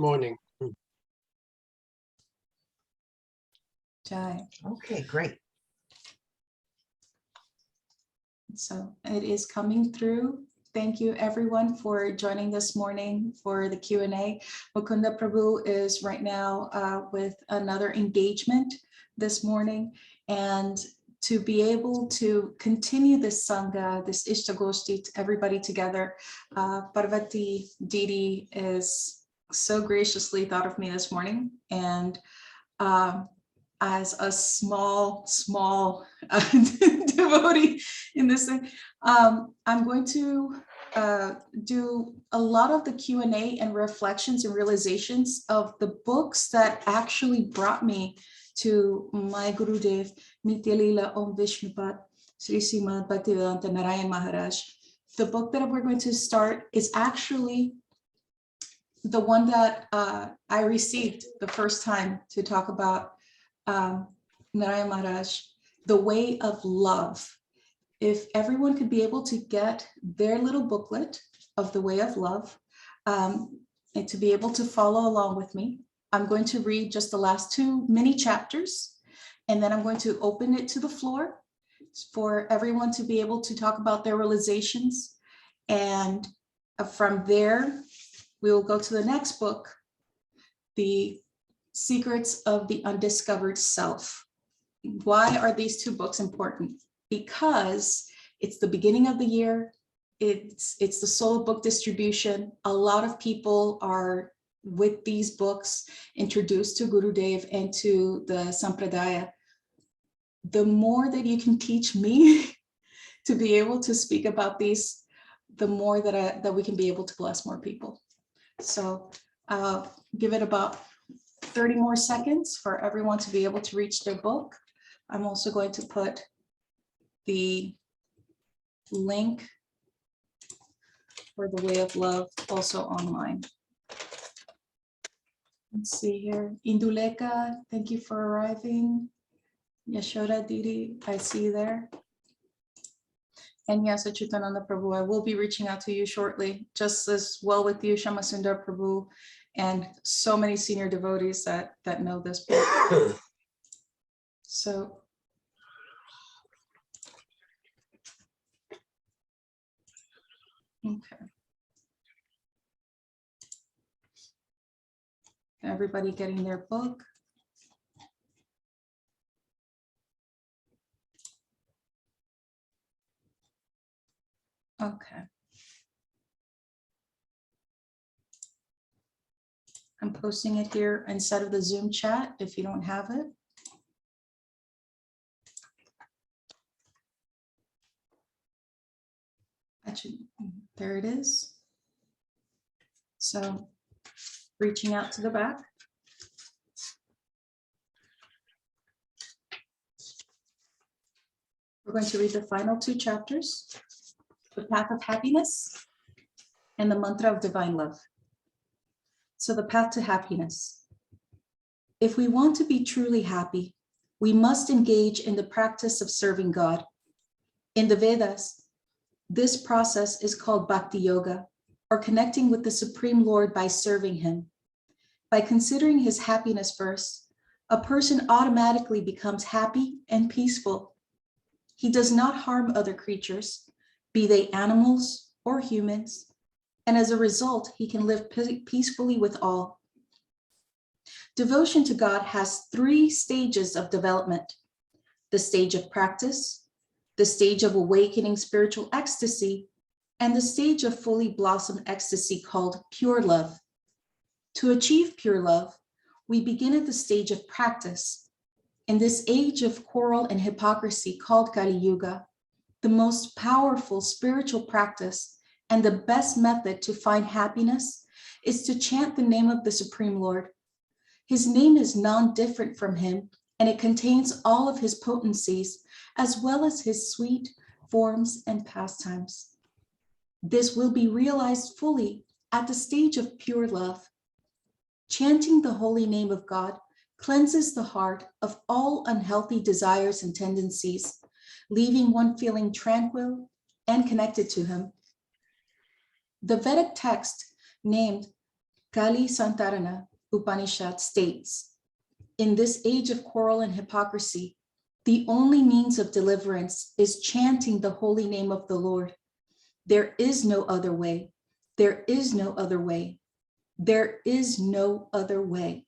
Morning. Jai. Okay, great. So it is coming through. Thank you everyone for joining this morning for the Q&A. Mukunda Prabhu is right now with another engagement this morning, and to be able to continue this Sangha, this Ishtagoshti, everybody together, Parvati Didi is so graciously thought of me this morning, and as a small devotee in this thing, I'm going to do a lot of the Q&A and reflections and realizations of the books that actually brought me to my Gurudev, Nitya Leela Om Vishnupat Sri Srimad Bhaktivedanta Narayan Maharaj. The book that we're going to start is actually the one that I received the first time to talk about Narayan Maharaj, The Way of Love. If everyone could be able to get their little booklet of The Way of Love, and to be able to follow along with me, I'm going to read just the last 2 mini chapters, and then I'm going to open it to the floor for everyone to be able to talk about their realizations. And from there, we will go to the next book, The Secrets of the Undiscovered Self. Why are these 2 books important? Because it's the beginning of the year. It's the solo book distribution. A lot of people are with these books introduced to Gurudev and to the Sampradaya. The more that you can teach me to be able to speak about these, the more that we can be able to bless more people. So I'll give it about 30 more seconds for everyone to be able to reach their book. I'm also going to put the link for The Way of Love also online. Let's see here. Induleka, thank you for arriving. Yashoda Didi, I see you there. And yes, Achutananda Prabhu, I will be reaching out to you shortly, just as well with you, Shamasundar Prabhu, and so many senior devotees that know this book. So okay. Everybody getting their book. Okay. I'm posting it here instead of the Zoom chat if you don't have it. Actually, there it is. So reaching out to the back. We're going to read the final 2 chapters, The Path of Happiness and the Mantra of Divine Love. So the path to happiness. If we want to be truly happy, we must engage in the practice of serving God. In the Vedas, this process is called Bhakti Yoga, or connecting with the Supreme Lord by serving Him. By considering His happiness first, a person automatically becomes happy and peaceful. He does not harm other creatures, be they animals or humans, and as a result, he can live peacefully with all. Devotion to God has 3 stages of development: the stage of practice, the stage of awakening spiritual ecstasy, and the stage of fully blossomed ecstasy called pure love. To achieve pure love, we begin at the stage of practice. In this age of quarrel and hypocrisy called Kali Yuga, the most powerful spiritual practice and the best method to find happiness is to chant the name of the Supreme Lord. His name is non-different from Him, and it contains all of His potencies, as well as His sweet forms and pastimes. This will be realized fully at the stage of pure love. Chanting the holy name of God cleanses the heart of all unhealthy desires and tendencies, leaving one feeling tranquil and connected to Him. The Vedic text named Kali Santarana Upanishad states, in this age of quarrel and hypocrisy, the only means of deliverance is chanting the holy name of the Lord. There is no other way. There is no other way. There is no other way.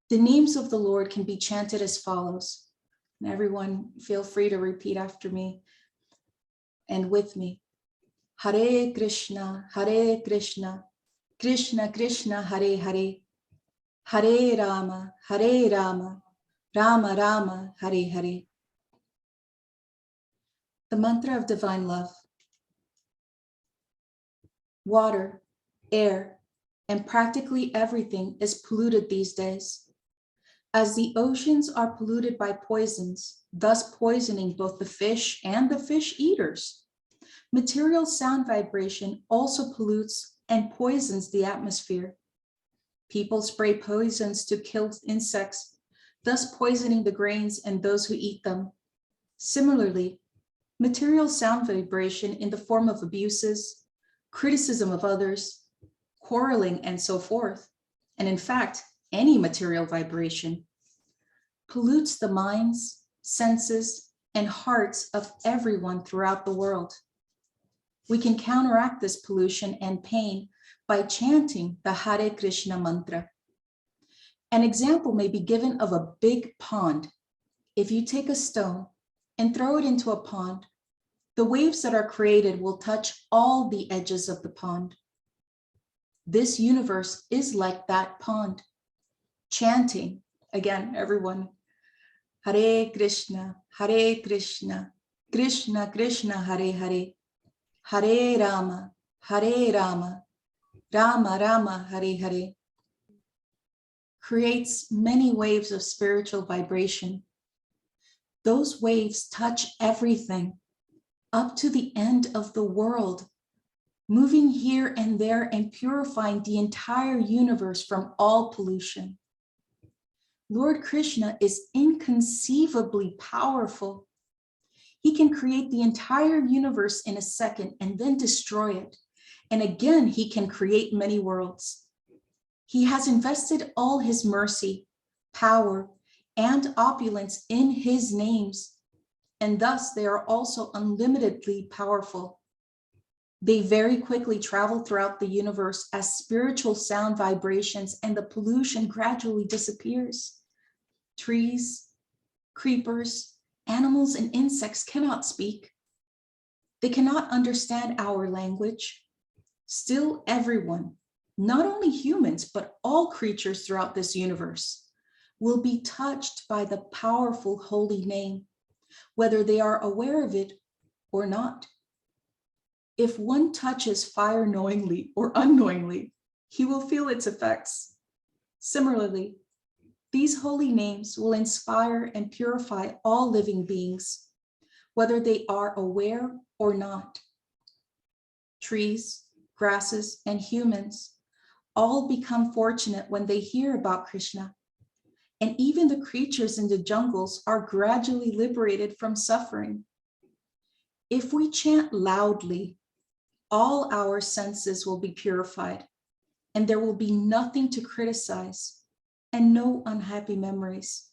The names of the Lord can be chanted as follows. And everyone feel free to repeat after me and with me. Hare Krishna, Krishna Krishna, Hare Hare, Hare Rama, Rama Rama, Hare Hare. The mantra of divine love. Water, air, and practically everything is polluted these days. As the oceans are polluted by poisons, thus poisoning both the fish and the fish eaters, material sound vibration also pollutes and poisons the atmosphere. People spray poisons to kill insects, thus poisoning the grains and those who eat them. Similarly, material sound vibration in the form of abuses, criticism of others, quarreling, and so forth, and in fact, any material vibration, pollutes the minds, senses, and hearts of everyone throughout the world. We can counteract this pollution and pain by chanting the Hare Krishna mantra. An example may be given of a big pond. If you take a stone and throw it into a pond, the waves that are created will touch all the edges of the pond. This universe is like that pond. Chanting, again, everyone, Hare Krishna, Krishna Krishna, Hare Hare, Hare Rama, Rama Rama, Hare Hare, creates many waves of spiritual vibration. Those waves touch everything up to the end of the world, moving here and there and purifying the entire universe from all pollution. Lord Krishna is inconceivably powerful. He can create the entire universe in a second and then destroy it. And again, he can create many worlds. He has invested all his mercy, power, and opulence in his names, and thus they are also unlimitedly powerful. They very quickly travel throughout the universe as spiritual sound vibrations, and the pollution gradually disappears. Trees, creepers, animals, and insects cannot speak. They cannot understand our language. Still, everyone, not only humans, but all creatures throughout this universe, will be touched by the powerful holy name, whether they are aware of it or not. If one touches fire knowingly or unknowingly, he will feel its effects. Similarly, these holy names will inspire and purify all living beings, whether they are aware or not. Trees, grasses, and humans all become fortunate when they hear about Krishna. And even the creatures in the jungles are gradually liberated from suffering. If we chant loudly, all our senses will be purified, and there will be nothing to criticize and no unhappy memories.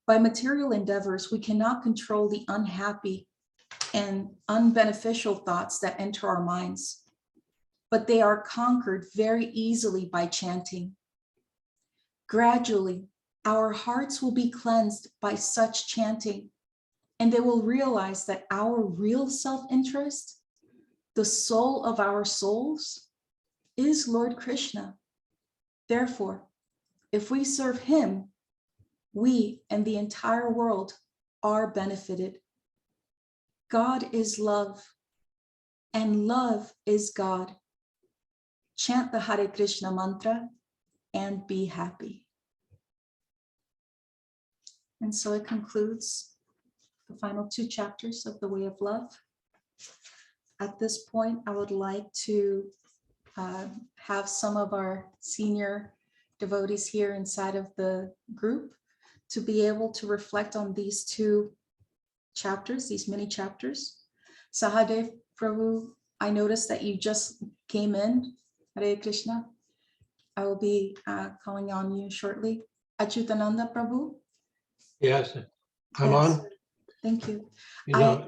By material endeavors, we cannot control the unhappy and unbeneficial thoughts that enter our minds, but they are conquered very easily by chanting. Gradually, our hearts will be cleansed by such chanting, and they will realize that our real self-interest, the soul of our souls, is Lord Krishna. Therefore, if we serve him, we and the entire world are benefited. God is love, and love is God. Chant the Hare Krishna mantra and be happy. And so it concludes the final 2 chapters of the Way of Love. At this point, I would like to have some of our senior devotees here inside of the group to be able to reflect on these 2 chapters, these mini chapters. Sahadev Prabhu, I noticed that you just came in. Hare Krishna. I will be calling on you shortly. Achutananda Prabhu. Yes, I'm Yes. on. Thank you. Yeah.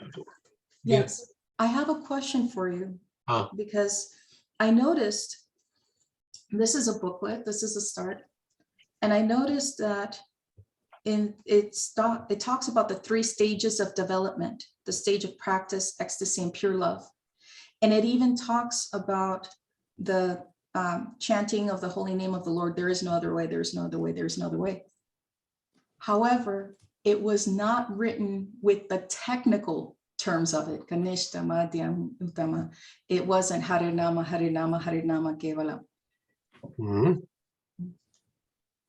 Yes, I have a question for you because I noticed this is a booklet, this is a start, and I noticed that it talks about the 3 stages of development, the stage of practice, ecstasy, and pure love. And it even talks about the chanting of the holy name of the Lord. There is no other way, there is no other way, there is no other way. However, it was not written with the technical terms of it. Ganeshta, Madhyam, Uttama. It wasn't Harinama, Harinama, Harinama, Kevalam.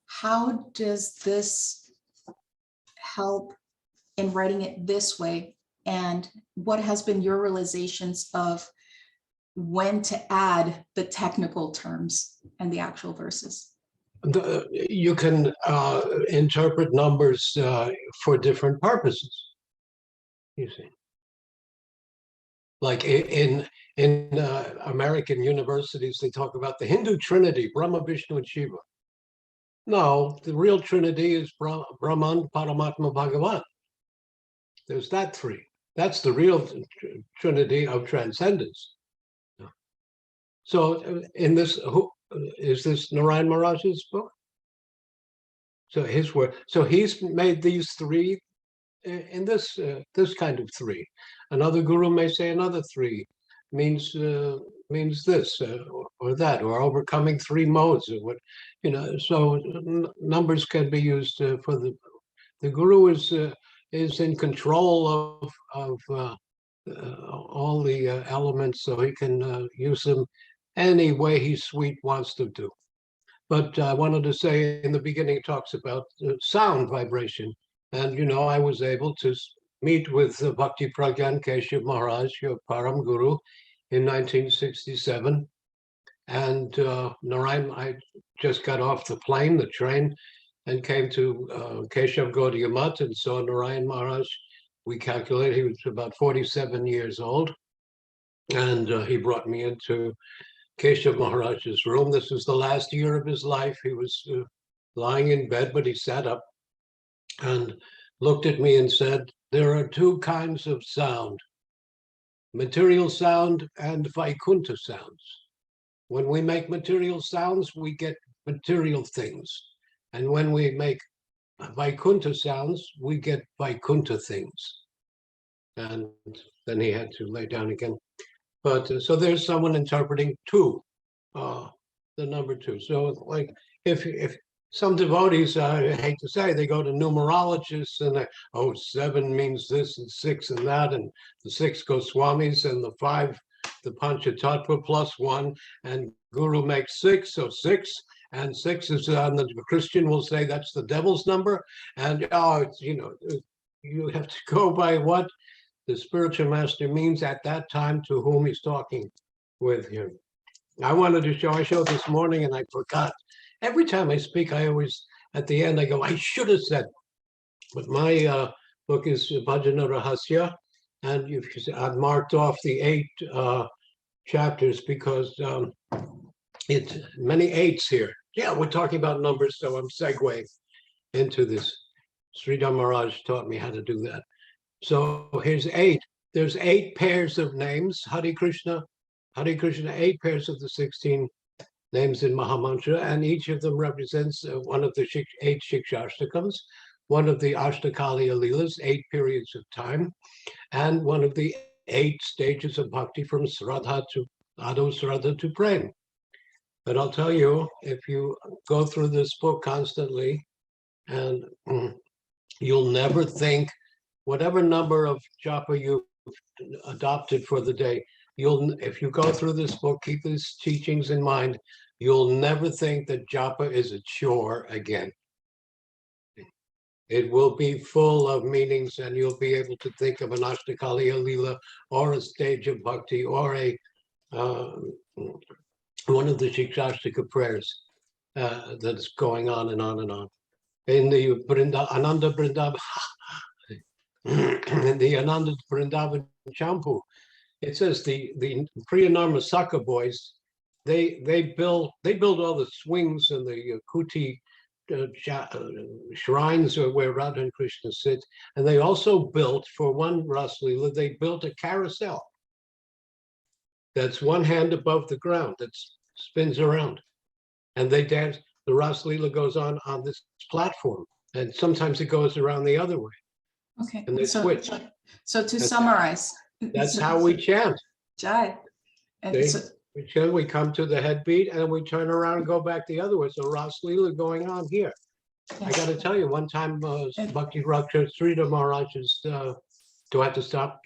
How does this help in writing it this way? And what has been your realizations of when to add the technical terms and the actual verses? You can interpret numbers for different purposes, you see. Like in American universities, they talk about the Hindu Trinity, Brahma, Vishnu, and Shiva. No, the real Trinity is Brahman, Paramatma, Bhagavan. There's that 3. That's the real Trinity of transcendence. So in this, is this Narayan Maharaj's book? So his work. So he's made these 3 in this kind of 3. Another guru may say another 3 means this or that, or overcoming 3 modes, or what, you know. So numbers can be used for the guru is in control of all the elements, so he can use them any way he sweet wants to do. But I wanted to say in the beginning, it talks about sound vibration. And, you know, I was able to meet with Bhakti Pragyan Keshav Maharaj, your Param Guru, in 1967. And Narayan, I just got off the plane, the train, and came to Keshav Gaudiya Math and saw Narayan Maharaj. We calculated he was about 47 years old. And he brought me into Keshav Maharaj's room. This was the last year of his life. He was lying in bed, but he sat up and looked at me and said, there are 2 kinds of sound, material sound and Vaikuntha sounds. When we make material sounds, we get material things. And when we make Vaikuntha sounds, we get Vaikuntha things. And then he had to lay down again. But so there's someone interpreting 2, the number 2. So like if some devotees, I hate to say, they go to numerologists and they, 7 means this and 6 and that, and the 6 Goswamis and the 5, the Panchatattva plus 1, and Guru makes 6, so 6, and 6 is the Christian will say that's the devil's number, and you know, you have to go by what the spiritual master means at that time to whom he's talking with him. I wanted to show, I showed this morning and I forgot. Every time I speak, I always, at the end, I go, I should have said. But my book is Bhajana Rahasya, and I've marked off the 8 chapters because it's many 8s here. Yeah, we're talking about numbers, so I'm segueing into this. Sridhar Maharaj taught me how to do that. So here's 8. There's 8 pairs of names, Hare Krishna, 8 pairs of the 16 names in Mahamantra, and each of them represents one of the 8 Shikshashtakams, one of the Ashtakaliya Leelas, 8 periods of time, and one of the 8 stages of bhakti from Sraddha to Ado Sraddha to Prem. But I'll tell you, if you go through this book constantly, and you'll never think, whatever number of japa you've adopted for the day, if you go through this book, keep these teachings in mind, you'll never think that japa is a chore again. It will be full of meanings, and you'll be able to think of an Ashtakaliya Leela or a stage of bhakti or a one of the Shikshashtaka prayers that's going on and on and on. In the Ananda Vrindavan, in the Ananda Vrindavan Champu, it says the Priyanarmasaka boys, they build all the swings and the kuti shrines where Radha and Krishna sit, and they also built, for one Ras Leela, they built a carousel that's one hand above the ground that spins around, and they dance. The Ras Leela goes on this platform, and sometimes it goes around the other way. Okay, And they switch. So to summarize, That's how we chant. Jai. And See? so, We come to the head beat and we turn around and go back the other way. So Ras Leela going on here. I got to tell you, one time Bhakti Raksha Sridhar Maharaj's, do I have to stop?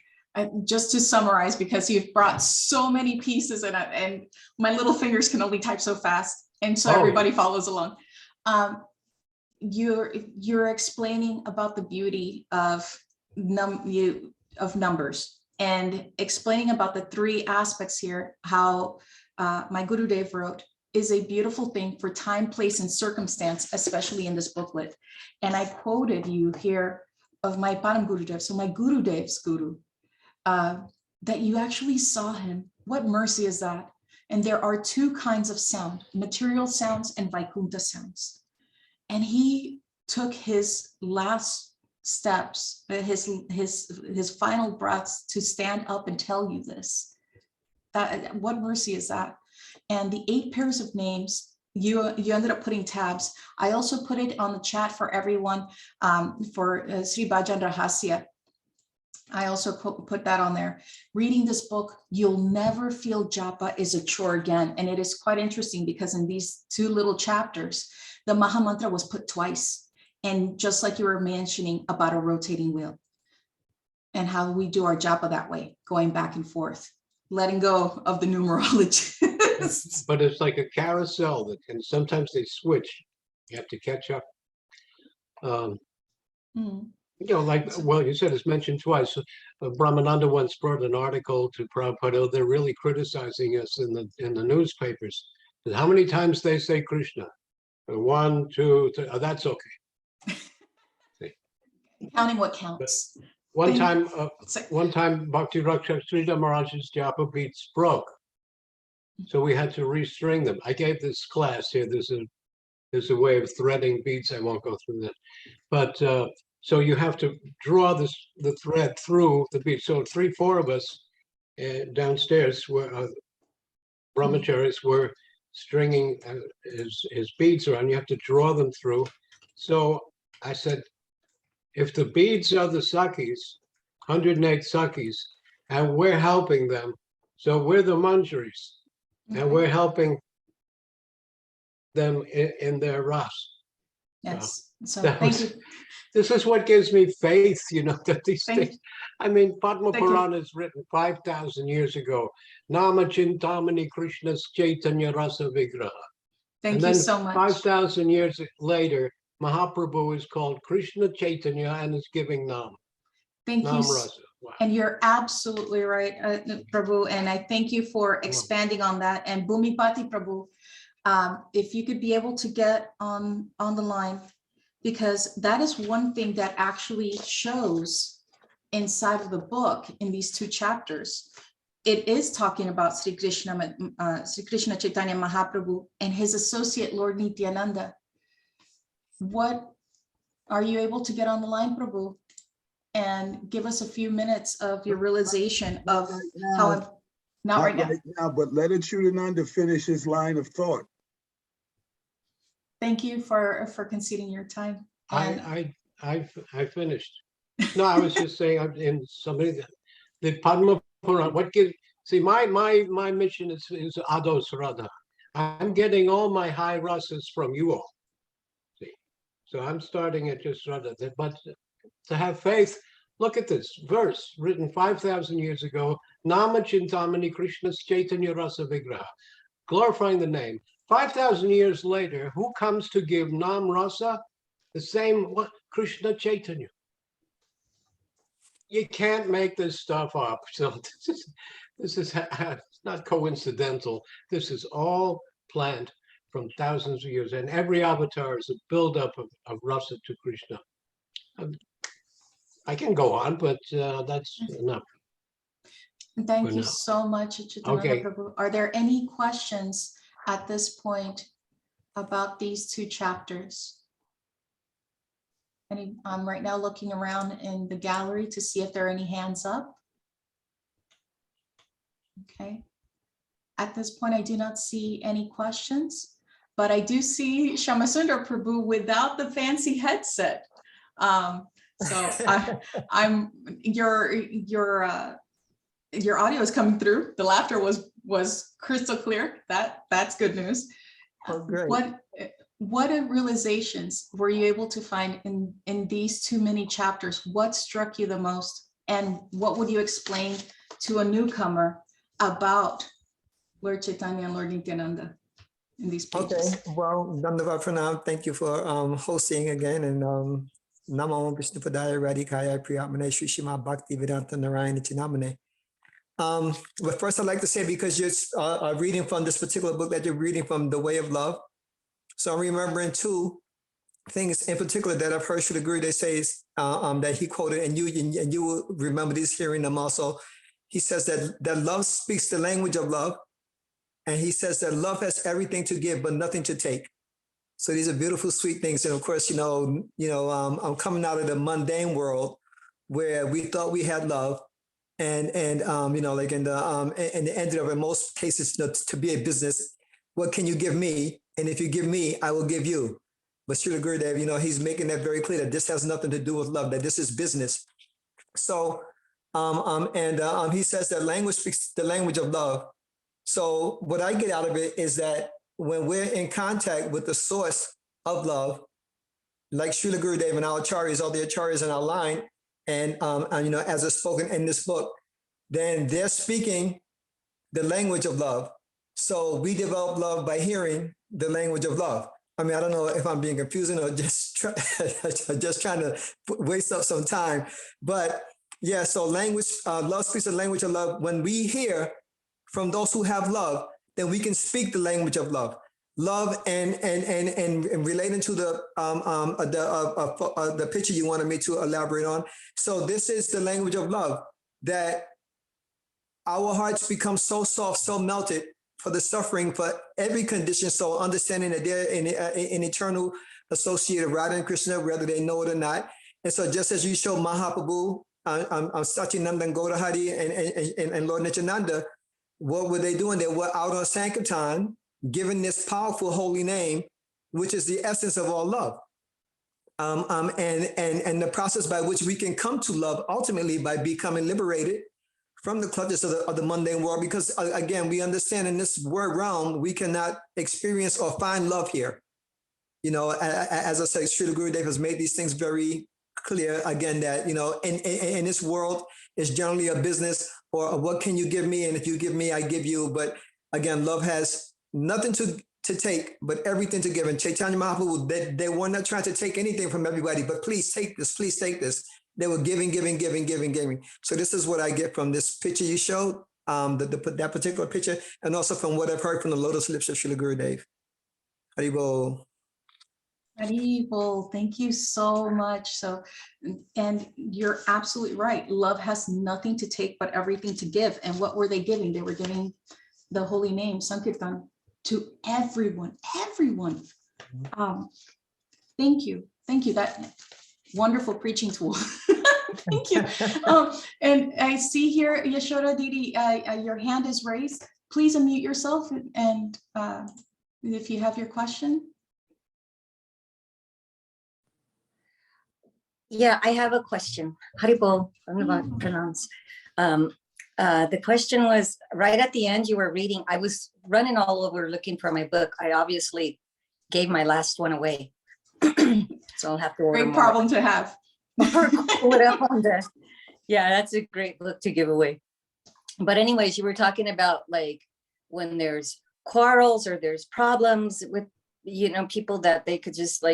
just to summarize, because you've brought so many pieces and my little fingers can only type so fast. And so everybody follows along. You're explaining about the beauty of numbers, and explaining about the three aspects here, how my Gurudev wrote is a beautiful thing for time, place, and circumstance, especially in this booklet. And I quoted you here of my Param Gurudev, so my Gurudev's Guru, that you actually saw him. What mercy is that? And there are two kinds of sound, material sounds and Vaikuntha sounds. And he took his last steps, his final breaths to stand up and tell you this. That, what mercy is that? And the 8 pairs of names, you ended up putting tabs. I also put it on the chat for everyone, for Sri Bhajan Rahasya. I also put that on there. Reading this book, you'll never feel japa is a chore again. And it is quite interesting because in these 2 little chapters, the Maha Mantra was put twice. And just like you were mentioning about a rotating wheel and how we do our japa that way, going back and forth, letting go of the numerology. But it's like a carousel and sometimes they switch. You have to catch up. You know, like, well, you said it's mentioned twice. Brahmananda once brought an article to Prabhupada. Oh, they're really criticizing us in the newspapers. But how many times they say Krishna? 1, 2, 3. Oh, that's okay. Counting what counts. One time Bhakti Raksha Sridhar Maharaj's japa beats broke. So we had to restring them. I gave this class here. There's a way of threading beads. I won't go through that. But so you have to draw the thread through the bead. So 3, 4 of us downstairs were brahmacharis were stringing his beads around. You have to draw them through. So I said, if the beads are the sakis, 108 sakis, and we're helping them, so we're the manjaris, and we're helping them in their ras. Yes. So thank you. This is what gives me faith, you know, that these things. I mean, Padma Purana is written 5,000 years ago. Nama Chintamani Krishna's Chaitanya Rasa Vigraha. Thank you so much. 5,000 years later, Mahaprabhu is called Krishna Chaitanya and is giving Nam. Thank Nam you. Rasa. Wow. And you're absolutely right, Prabhu. And I thank you for expanding on that. And Bhumipati Prabhu, if you could be able to get on the line, because that is one thing that actually shows inside of the book in these 2 chapters. It is talking about Sri Krishna Chaitanya Mahaprabhu and his associate Lord Nityananda. What are you able to get on the line, Prabhu, and give us a few minutes of your realization of how? Not right now, but let Achudananda finish his line of thought. Thank you for conceding your time. I finished. No, I was just saying, in somebody, the Padma Purana, what gives, see, my mission is Ados Radha. I'm getting all my high rasas from you all. See, so I'm starting at just Radha, but to have faith, look at this verse written 5,000 years ago, Nama Chintamani Krishna's Chaitanya Rasa Vigraha, glorifying the name. 5,000 years later, who comes to give Nam Rasa? The same Krishna Chaitanya. You can't make this stuff up. So this is not coincidental. This is all planned from thousands of years, and every avatar is a buildup of rasa to Krishna. I can go on, but that's enough. Thank for you now. so much, Chitananda Okay. Prabhu. Are there any questions at this point about these two chapters? I'm right now looking around in the gallery to see if there are any hands up. Okay. At this point, I do not see any questions, but I do see Shamasundar Prabhu without the fancy headset. I'm your audio is coming through. The laughter was crystal clear. That's good news. Oh, great. What realizations were you able to find in these two mini chapters? What struck you the most, and what would you explain to a newcomer about Lord Chaitanya and Lord Nityananda in these pages? Okay, well, Dandavat Pranam, thank you for hosting again, and Namo Vishnu Padaya Radhikaya Priyatmane Shri Shima Bhakti Vedanta Narayana Chinamane. But first I'd like to say, because you're reading from this particular book that you're reading from, The Way of Love. So I'm remembering two things in particular that I've heard Sri Gurudev says that he quoted, and you will remember these, hearing them also. He says that love speaks the language of love. And he says that love has everything to give, but nothing to take. So these are beautiful, sweet things. And of course, I'm coming out of the mundane world where we thought we had love, and like in the end of it, in most cases, to be a business, what can you give me? And if you give me, I will give you. But Srila Gurudev, he's making that very clear that this has nothing to do with love, that this is business. So, he says that language speaks the language of love. So what I get out of it is that when we're in contact with the source of love, like Srila Gurudev and our acharyas, all the acharyas in our line, and as is spoken in this book, then they're speaking the language of love. So we develop love by hearing the language of love. I mean, I don't know if I'm being confusing or just trying to waste up some time, but yeah. So language, love speaks the language of love. When we hear from those who have love, then we can speak the language of love. Love and relating to the picture you wanted me to elaborate on. So this is the language of love, that our hearts become so soft, so melted for the suffering, for every condition. So understanding that they're in eternal associated Radha and Krishna, whether they know it or not. And so just as you show Mahaprabhu, Satyananda Gaura Hari and Lord Nityananda, what were they doing? They were out on Sankirtan, giving this powerful holy name, which is the essence of all love. And the process by which we can come to love, ultimately by becoming liberated from the clutches of the mundane world. Because again, we understand in this world realm, we cannot experience or find love here. As I said, Srila Gurudev has made these things very clear again, that, in this world, it's generally a business, or what can you give me? And if you give me, I give you. But again, love has nothing to take, but everything to give. And Chaitanya Mahaprabhu, they were not trying to take anything from everybody, but please take this, please take this. They were giving. So this is what I get from this picture you showed, that particular picture, and also from what I've heard from the lotus lips of Srila Gurudev. Haribol. Haribol, thank you so much. And you're absolutely right. Love has nothing to take, but everything to give. And what were they giving? They were giving the holy name, Sankirtan, to everyone. Thank you. That wonderful preaching tool. Thank you. And I see here, Yashoda Didi, your hand is raised. Please unmute yourself, and if you have your question. Yeah, I have a question. Haribol, I'm about to pronounce. The question was, right at the end, you were reading. I was running all over looking for my book. I obviously gave my last one away. So I'll have to order Great more. problem to have. Yeah, that's a great book to give away. But anyways, you were talking about like when there's quarrels or there's problems with, people that they could just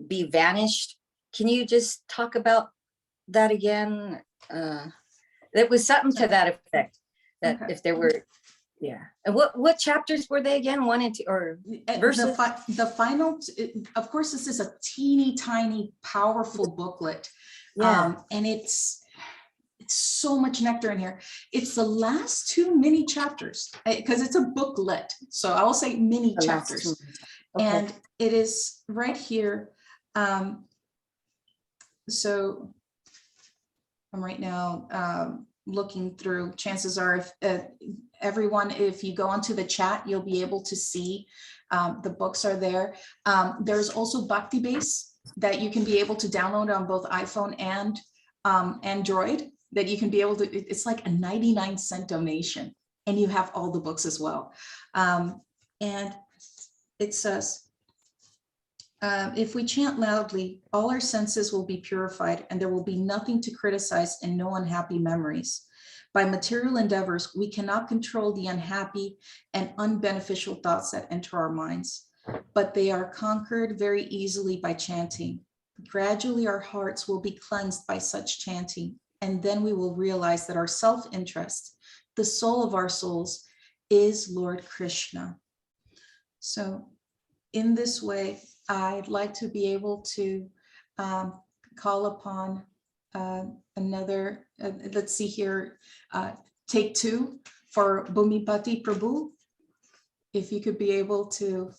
be vanished. Can you just talk about that again? There was something to that effect, that okay. If there were, yeah. And what chapters were they again? 1 and 2, or verses? The final, of course, this is a teeny tiny, powerful booklet. Yeah. And so much nectar in here. It's the last 2 mini chapters because it's a booklet. So I will say mini The last chapters. two. Okay. And it is right here. So I'm right now looking through. Chances are, if everyone, if you go onto the chat, you'll be able to see the books are there. There's also Bhakti Base that you can be able to download on both iPhone and Android, that you can be able to, it's like a 99-cent donation, and you have all the books as well. And it says, if we chant loudly, all our senses will be purified, and there will be nothing to criticize and no unhappy memories. By material endeavors, we cannot control the unhappy and unbeneficial thoughts that enter our minds, but they are conquered very easily by chanting. Gradually, our hearts will be cleansed by such chanting, and then we will realize that our self-interest, the soul of our souls, is Lord Krishna. So in this way, I'd like to be able to call upon another, let's see here, take 2 for Bhumipati Prabhu. If you could be able to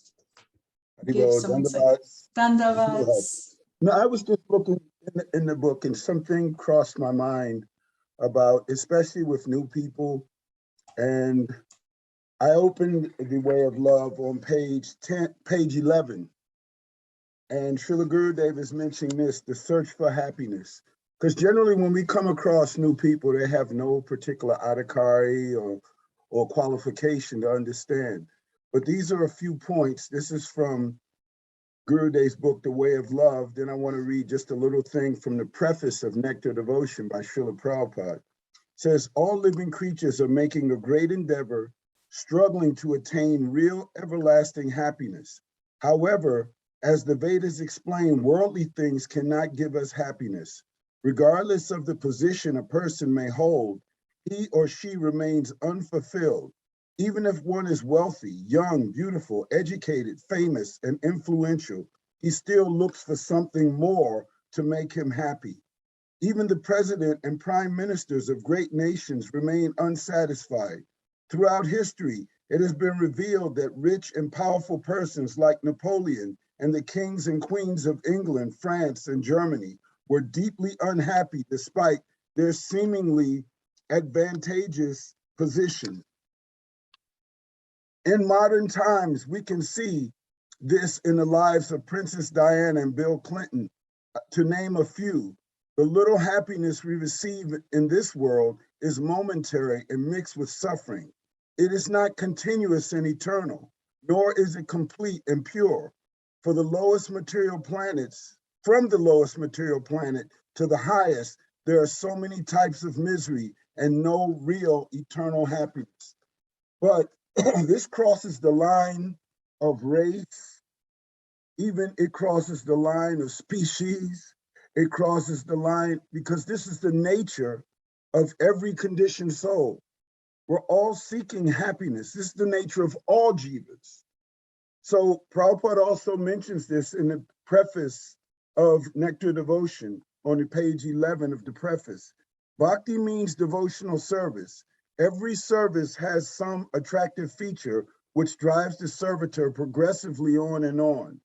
give some insight. Dandavats. No, I was just looking in the book, and something crossed my mind about, especially with new people. And I opened The Way of Love on page 11. And Srila Gurudev is mentioning this, the search for happiness. Because generally when we come across new people, they have no particular adhikari or qualification to understand. But these are a few points. This is from Gurudev's book, The Way of Love. Then I want to read just a little thing from the preface of Nectar Devotion by Srila Prabhupada. It says, all living creatures are making a great endeavor, struggling to attain real everlasting happiness. However, as the Vedas explain, worldly things cannot give us happiness. Regardless of the position a person may hold, he or she remains unfulfilled. Even if one is wealthy, young, beautiful, educated, famous, and influential, he still looks for something more to make him happy. Even the president and prime ministers of great nations remain unsatisfied. Throughout history, it has been revealed that rich and powerful persons like Napoleon and the kings and queens of England, France, and Germany were deeply unhappy despite their seemingly advantageous position. In modern times, we can see this in the lives of Princess Diana and Bill Clinton, to name a few. The little happiness we receive in this world is momentary and mixed with suffering. It is not continuous and eternal, nor is it complete and pure. For the lowest material planets, from the lowest material planet to the highest, there are so many types of misery and no real eternal happiness. But this crosses the line of race, even it crosses the line of species, it crosses the line, because this is the nature of every conditioned soul. We're all seeking happiness. This is the nature of all jivas. So Prabhupada also mentions this in the preface of Nectar Devotion on page 11 of the preface. Bhakti means devotional service. Every service has some attractive feature which drives the servitor progressively on and on.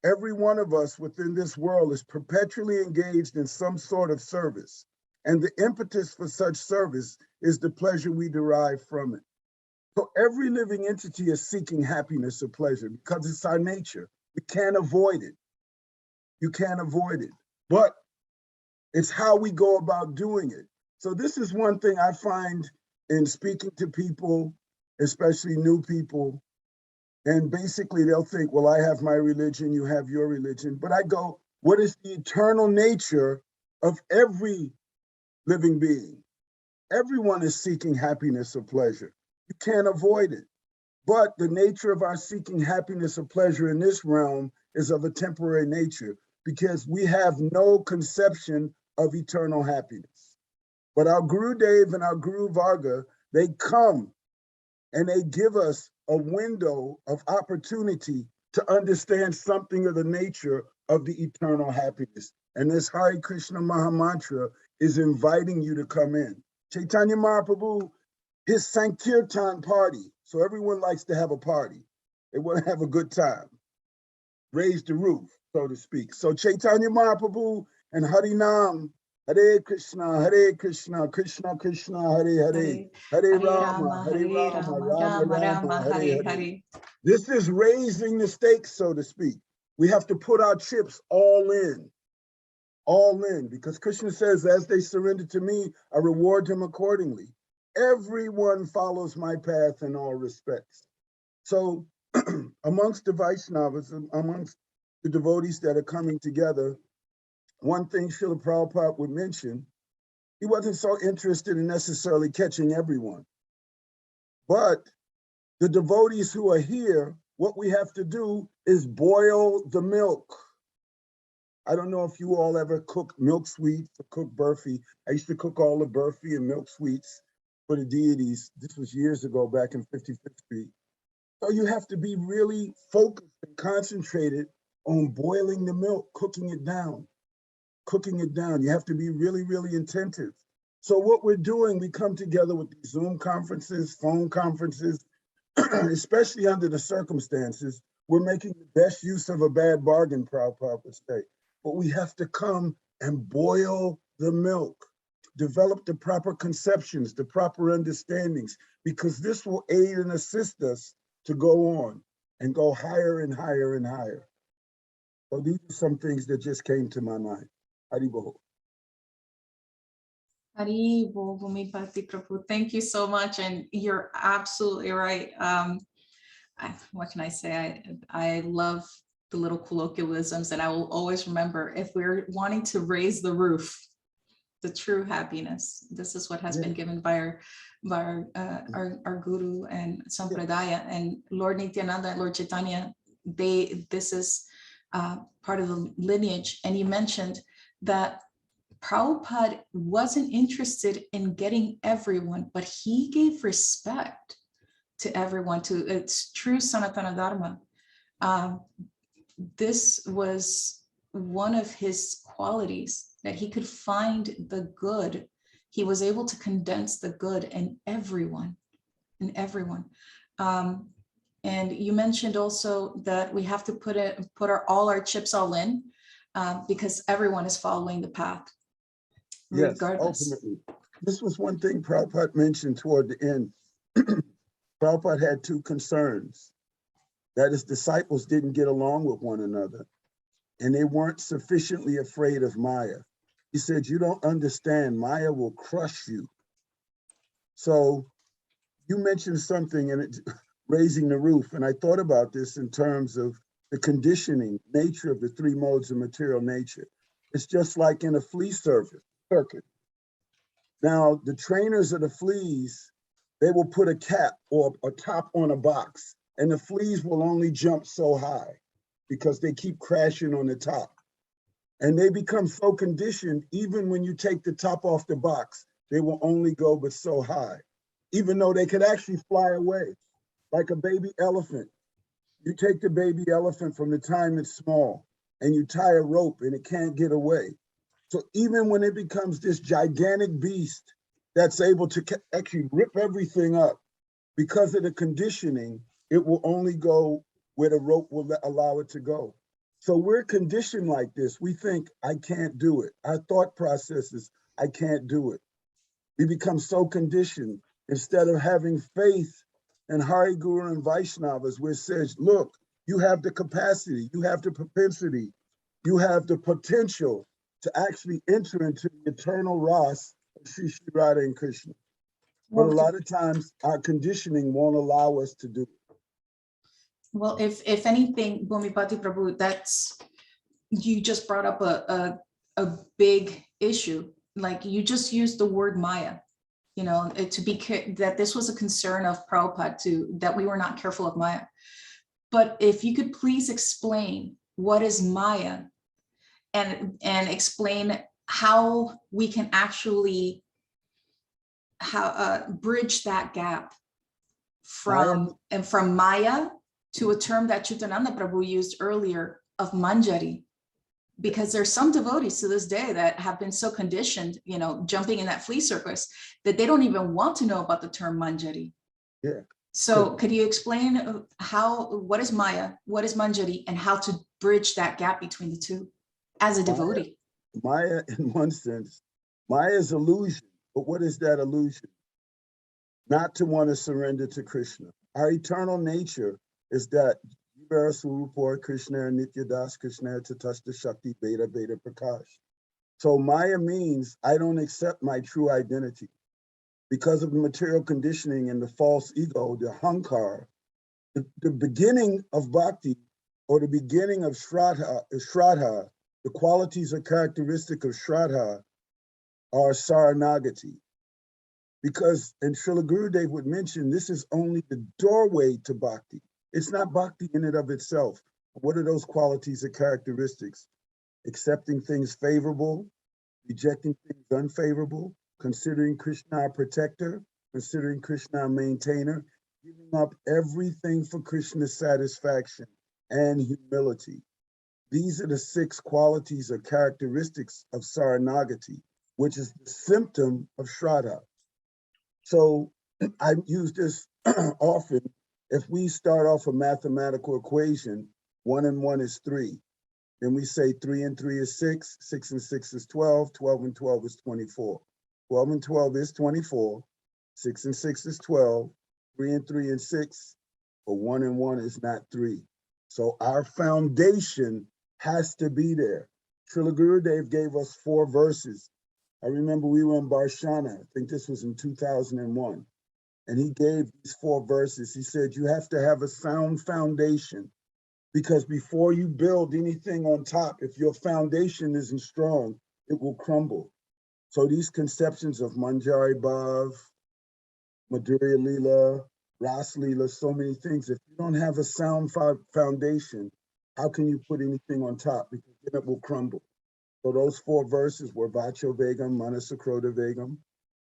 Every one of us within this world is perpetually engaged in some sort of service, and the impetus for such service is the pleasure we derive from it. So every living entity is seeking happiness or pleasure because it's our nature. We can't avoid it. You can't avoid it, but it's how we go about doing it. So this is one thing I find in speaking to people, especially new people, and basically they'll think, well, I have my religion, you have your religion, but I go, what is the eternal nature of every living being? Everyone is seeking happiness or pleasure. You can't avoid it. But the nature of our seeking happiness or pleasure in this realm is of a temporary nature because we have no conception of eternal happiness. But our Gurudev and our Guru Varga, they come and they give us a window of opportunity to understand something of the nature of the eternal happiness. And this Hare Krishna Maha Mantra is inviting you to come in. Chaitanya Mahaprabhu, his Sankirtan party. So everyone likes to have a party. They want to have a good time. Raise the roof, so to speak. So Chaitanya Mahaprabhu and Harinam, Hare Krishna, Krishna Krishna, Hare Hare, Hare Rama, Rama Rama, Hare Hare. This is raising the stakes, so to speak. We have to put our chips all in, because Krishna says, as they surrender to me, I reward them accordingly. Everyone follows my path in all respects. So amongst the Vaishnavas, amongst the devotees that are coming together, one thing Srila Prabhupada would mention, he wasn't so interested in necessarily catching everyone. But the devotees who are here, what we have to do is boil the milk. I don't know if you all ever cook milk sweets or cook burfi. I used to cook all the burfi and milk sweets for the deities. This was years ago, back in 55th Street. So you have to be really focused and concentrated on boiling the milk, cooking it down. You have to be really, really attentive. So what we're doing, we come together with these Zoom conferences, phone conferences, especially under the circumstances. We're making the best use of a bad bargain, Prabhupada would say. But we have to come and boil the milk, develop the proper conceptions, the proper understandings, because this will aid and assist us to go on and go higher and higher and higher. So these are some things that just came to my mind. Haribol. Haribol, Bhumipati Prabhu. Thank you so much. And you're absolutely right. What can I say? I love the little colloquialisms, and I will always remember, if we're wanting to raise the roof, the true happiness, this is what has been given by our Guru and Sampradaya, and Lord Nityananda and Lord Chaitanya. This is part of the lineage. And you mentioned that Prabhupada wasn't interested in getting everyone, but he gave respect to everyone, to its true Sanatana Dharma. This was one of his qualities, that he could find the good. He was able to condense the good in everyone, and you mentioned also that we have to put all our chips all in, because everyone is following the path, regardless. Yes, ultimately. This was one thing Prabhupada mentioned toward the end. Prabhupada had two concerns, that his disciples didn't get along with one another, and they weren't sufficiently afraid of Maya. He said, you don't understand, Maya will crush you. So you mentioned something, and it raising the roof, and I thought about this in terms of the conditioning nature of the three modes of material nature. It's just like in a flea circuit. Now, the trainers of the fleas, they will put a cap or a top on a box, and the fleas will only jump so high because they keep crashing on the top. And they become so conditioned, even when you take the top off the box, they will only go but so high, even though they could actually fly away, like a baby elephant. You take the baby elephant from the time it's small, and you tie a rope and it can't get away. So even when it becomes this gigantic beast that's able to actually rip everything up, because of the conditioning, it will only go where the rope will allow it to go. So we're conditioned like this. We think, I can't do it. Our thought processes, I can't do it. We become so conditioned instead of having faith in Hari Guru and Vaishnavas, where it says, look, you have the capacity, you have the propensity, you have the potential to actually enter into the eternal Ras of Sri Sri Radha and Krishna. But a lot of times our conditioning won't allow us to do it. Well, if anything, Bhumipati Prabhu, you just brought up a big issue. Like, you just used the word Maya, that this was a concern of Prabhupada too, that we were not careful of Maya. But if you could please explain what is Maya, and explain how we can actually bridge that gap from Maya to a term that Chutananda Prabhu used earlier of Manjari. because there's some devotees to this day that have been so conditioned, you know, jumping in that flea circus, that they don't even want to know about the term manjari. Yeah. So could you explain what is Maya, what is manjari, and how to bridge that gap between the two as a devotee? Maya, in one sense, Maya is illusion. But what is that illusion? Not to want to surrender to Krishna. Our eternal nature is that Jivara Surupur Krishna Nitya Das Krishna Tatashta Shakti Beta Beta Prakash. So Maya means I don't accept my true identity. Because of the material conditioning and the false ego, the hankar, the beginning of bhakti, or the beginning of shraddha, the qualities or characteristic of shraddha are saranagati. Because, and Srila Gurudev would mention, this is only the doorway to bhakti. It's not bhakti in and of itself. What are those qualities or characteristics? Accepting things favorable, rejecting things unfavorable, considering Krishna our protector, considering Krishna our maintainer, giving up everything for Krishna's satisfaction, and humility. These are the 6 qualities or characteristics of Saranagati, which is the symptom of Shraddha. So I use this often. If we start off a mathematical equation, 1 and 1 is 3. Then we say 3 and 3 is 6, 6 and 6 is 12, 12 and 12 is 24. 12 and 12 is 24, 6 and 6 is 12, 3 and 3 is 6, but 1 and 1 is not 3. So our foundation has to be there. Srila Gurudev gave us 4 verses. I remember we were in Barshana, I think this was in 2001, and he gave these 4 verses. He said, you have to have a sound foundation, because before you build anything on top, if your foundation isn't strong, it will crumble. So these conceptions of Manjari Bhav, Madhurya Leela, Ras Leela, so many things, if you don't have a sound foundation, how can you put anything on top? Because then it will crumble. So those 4 verses were Vacho Vegam, Manasakroda Vegam,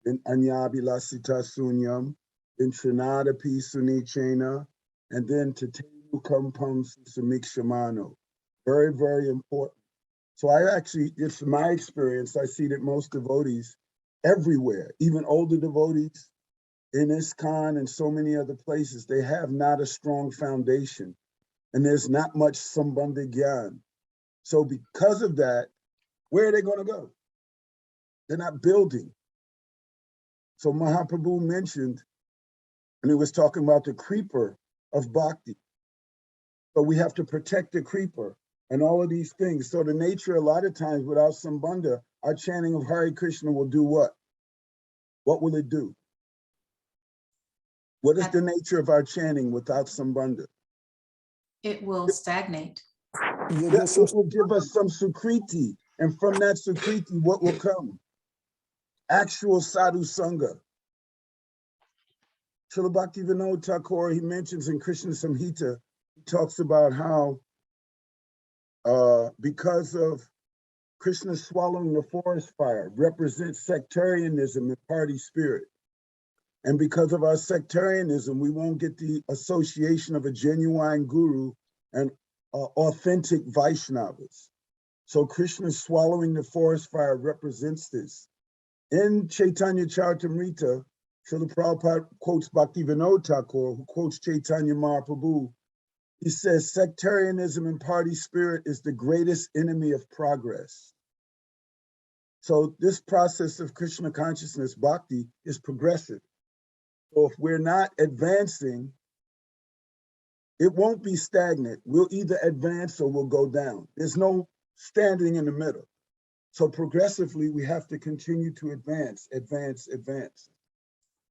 then Anyabhilasita Sunyam, then Trinadapi Sunichena, and then Tatenu Kampam Samikshamano. Very, very important. So I actually, it's my experience, I see that most devotees everywhere, even older devotees in ISKCON and so many other places, they have not a strong foundation, and there's not much Sambandha Gyan. So because of that, where are they going to go? They're not building. So Mahaprabhu mentioned, and he was talking about the creeper of bhakti. So we have to protect the creeper and all of these things. So the nature, a lot of times without Sambandha, our chanting of Hare Krishna will do what? What will it do? What is the nature of our chanting without Sambandha? It will stagnate. Yes, it will give us some sukriti. And from that sukriti, what will come? Actual sadhu sangha. Srila Bhaktivinoda Thakur, he mentions in Krishna Samhita, he talks about how because of Krishna swallowing the forest fire represents sectarianism and party spirit. And because of our sectarianism, we won't get the association of a genuine guru and authentic Vaishnavas. So Krishna swallowing the forest fire represents this. In Chaitanya Charitamrita, Srila Prabhupada quotes Bhaktivinoda Thakur, who quotes Chaitanya Mahaprabhu. He says, sectarianism and party spirit is the greatest enemy of progress. So this process of Krishna consciousness, bhakti, is progressive. So if we're not advancing, it won't be stagnant. We'll either advance or we'll go down. There's no standing in the middle. So progressively, we have to continue to advance, advance, advance.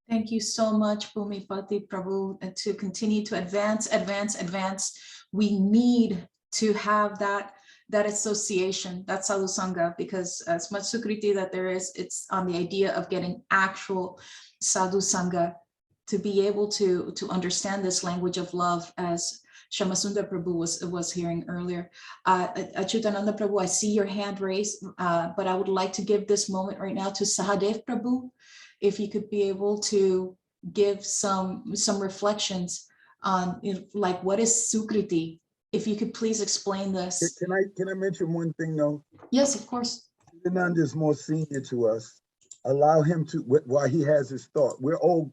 Thank you so much, Bhumipati Prabhu, and to continue to advance, advance, advance. We need to have that association, that sadhu sangha, because as much sukriti that there is, it's on the idea of getting actual sadhu sangha to be able to understand this language of love, as Shamasundar Prabhu was hearing earlier. Achyutananda Prabhu, I see your hand raised, but I would like to give this moment right now to Sahadev Prabhu. If you could be able to give some reflections on, like, what is Sukriti if you could please explain this. Can I mention one thing though? Yes, of course. Fernando is more senior to us. Allow him to, while he has his thought. We're old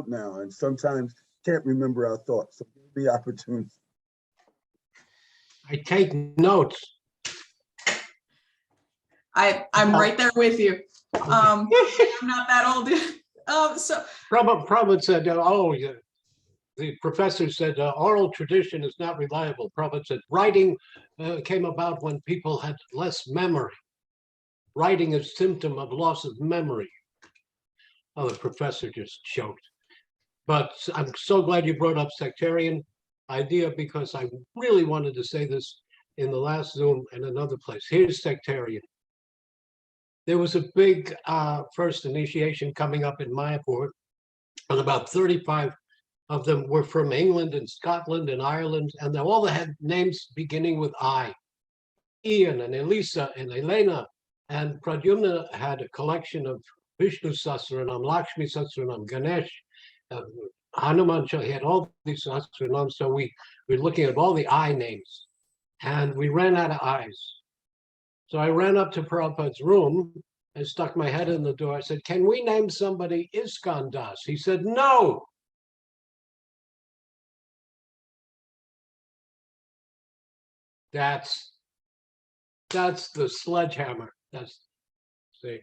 now, and sometimes can't remember our thoughts. So give the opportunity. I take notes. I'm right there with you. I'm not that old. So Prabhupada said, oh, yeah. The professor said oral tradition is not reliable. Prabhupada said writing came about when people had less memory. Writing is a symptom of loss of memory. Oh, the professor just choked. But I'm so glad you brought up sectarian idea, because I really wanted to say this in the last Zoom and another place. Here's sectarian. There was a big first initiation coming up in Mayapur, and about 35 of them were from England and Scotland and Ireland, and they all had names beginning with I. Ian and Elisa and Elena, and Pradyumna had a collection of Vishnu Sahasranam, Lakshmi Sahasranam, Ganesh, Hanuman, he had all these Sahasranams, so we were looking at all the I names, and we ran out of I's. So I ran up to Prabhupada's room and stuck my head in the door. I said, can we name somebody Iskon Das? He said, no. That's the sledgehammer. See.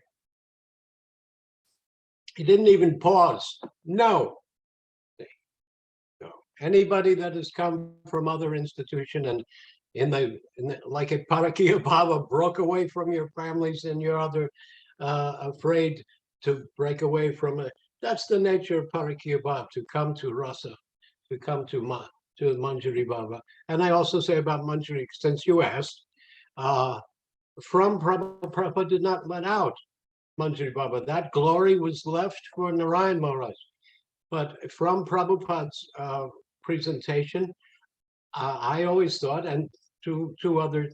He didn't even pause. No. No. Anybody that has come from other institution and in the like a Parakiya Bhava broke away from your families and you're afraid to break away from it. That's the nature of Parakiya Bhava, to come to Rasa, to come to Manjari Bhava. And I also say about Manjari, since you asked, from Prabhupada did not let out Manjari Bhava. That glory was left for Narayan Maharaj. But from Prabhupada's presentation, I always thought, and two other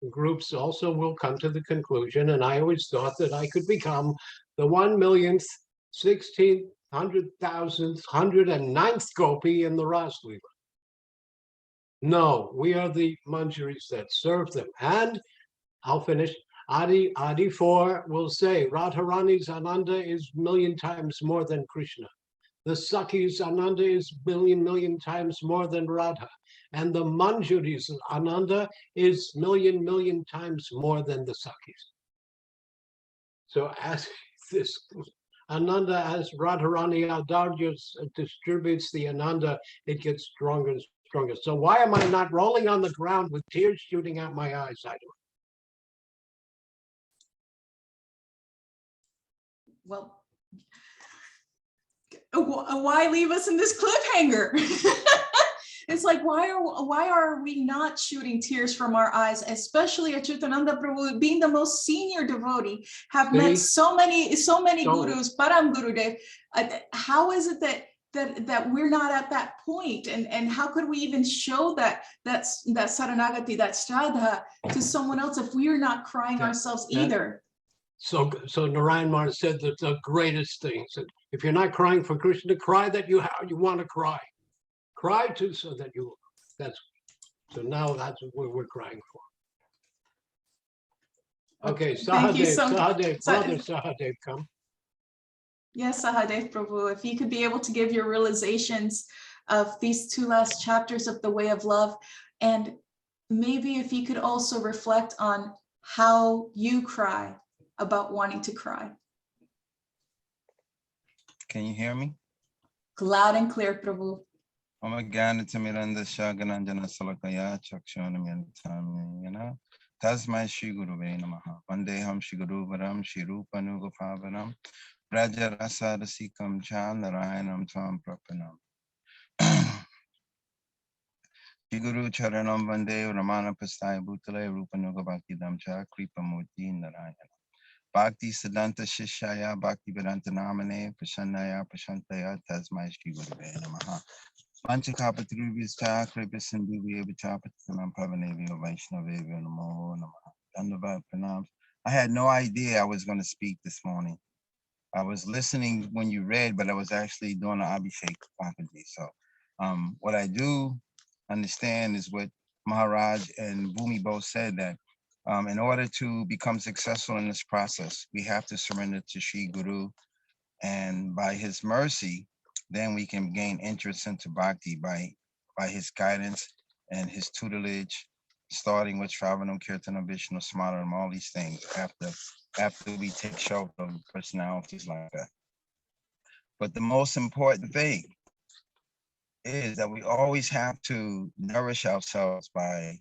groups also will come to the conclusion, and I always thought that I could become the 1,000,000th, 1,600,000th, 109th gopi in the Ras Leela. No, we are the Manjaris that serve them. And I'll finish. Adi 4 will say, Radharani's Ananda is 1,000,000 times more than Krishna. The Sakhi's Ananda is million times more than Radha. And the Manjari's Ananda is million times more than the Sakhis. So as this Ananda, as Radharani Adarya distributes the Ananda, it gets stronger and stronger. So why am I not rolling on the ground with tears shooting out my eyes? I don't. Well, why leave us in this cliffhanger? It's like, why are we not shooting tears from our eyes, especially Achyutananda Prabhu, being the most senior devotee, have met so many gurus, Param Gurudev. How is it that we're not at that point, and how could we even show that saranagati, that shraddha to someone else if we are not crying ourselves either? So Narayan Maharaj said that the greatest thing, he said, if you're not crying for Krishna, cry that you want to cry. Cry too, so that so now that's what we're crying for. Okay, Sahadev, brother Sahadev, come. Yes, Sahadev Prabhu, if you could be able to give your realizations of these two last chapters of the Way of Love, and maybe if you could also reflect on how you cry about wanting to cry. Can you hear me? Loud and clear, Prabhu. Tasmai Shri Guruve Namaha. Vandeham Shri Guru Varam Shri Rupanuga Pavanam Raja Rasa Rasikam Chan Narayanam Tvam Prapanam. Shri Guru Charanam Vande Ramana Pastai Bhutale Rupanuga Bhakti Damcha Kripa Murti Narayana. Bhakti Siddhanta Shishaya Bhakti Vedanta Namane Prasannaya Prashantaya Tasmai Shri Guruve Namaha. Manchakapatrubhista Kripasinduvi Vichapatanam Pavanevi Vaishnavevi Namo Namaha. Dandavad Pranams. I had no idea I was going to speak this morning. I was listening when you read, but I was actually doing an Abhishek Papaji. So what I do understand is what Maharaj and Bhumi both said that in order to become successful in this process, we have to surrender to Sri Guru, and by his mercy, then we can gain interest into bhakti by his guidance and his tutelage, starting with Shravanam, Kirtanam, Vishnu, Smaranam, all these things after we take shelter of personalities like that. But the most important thing is that we always have to nourish ourselves by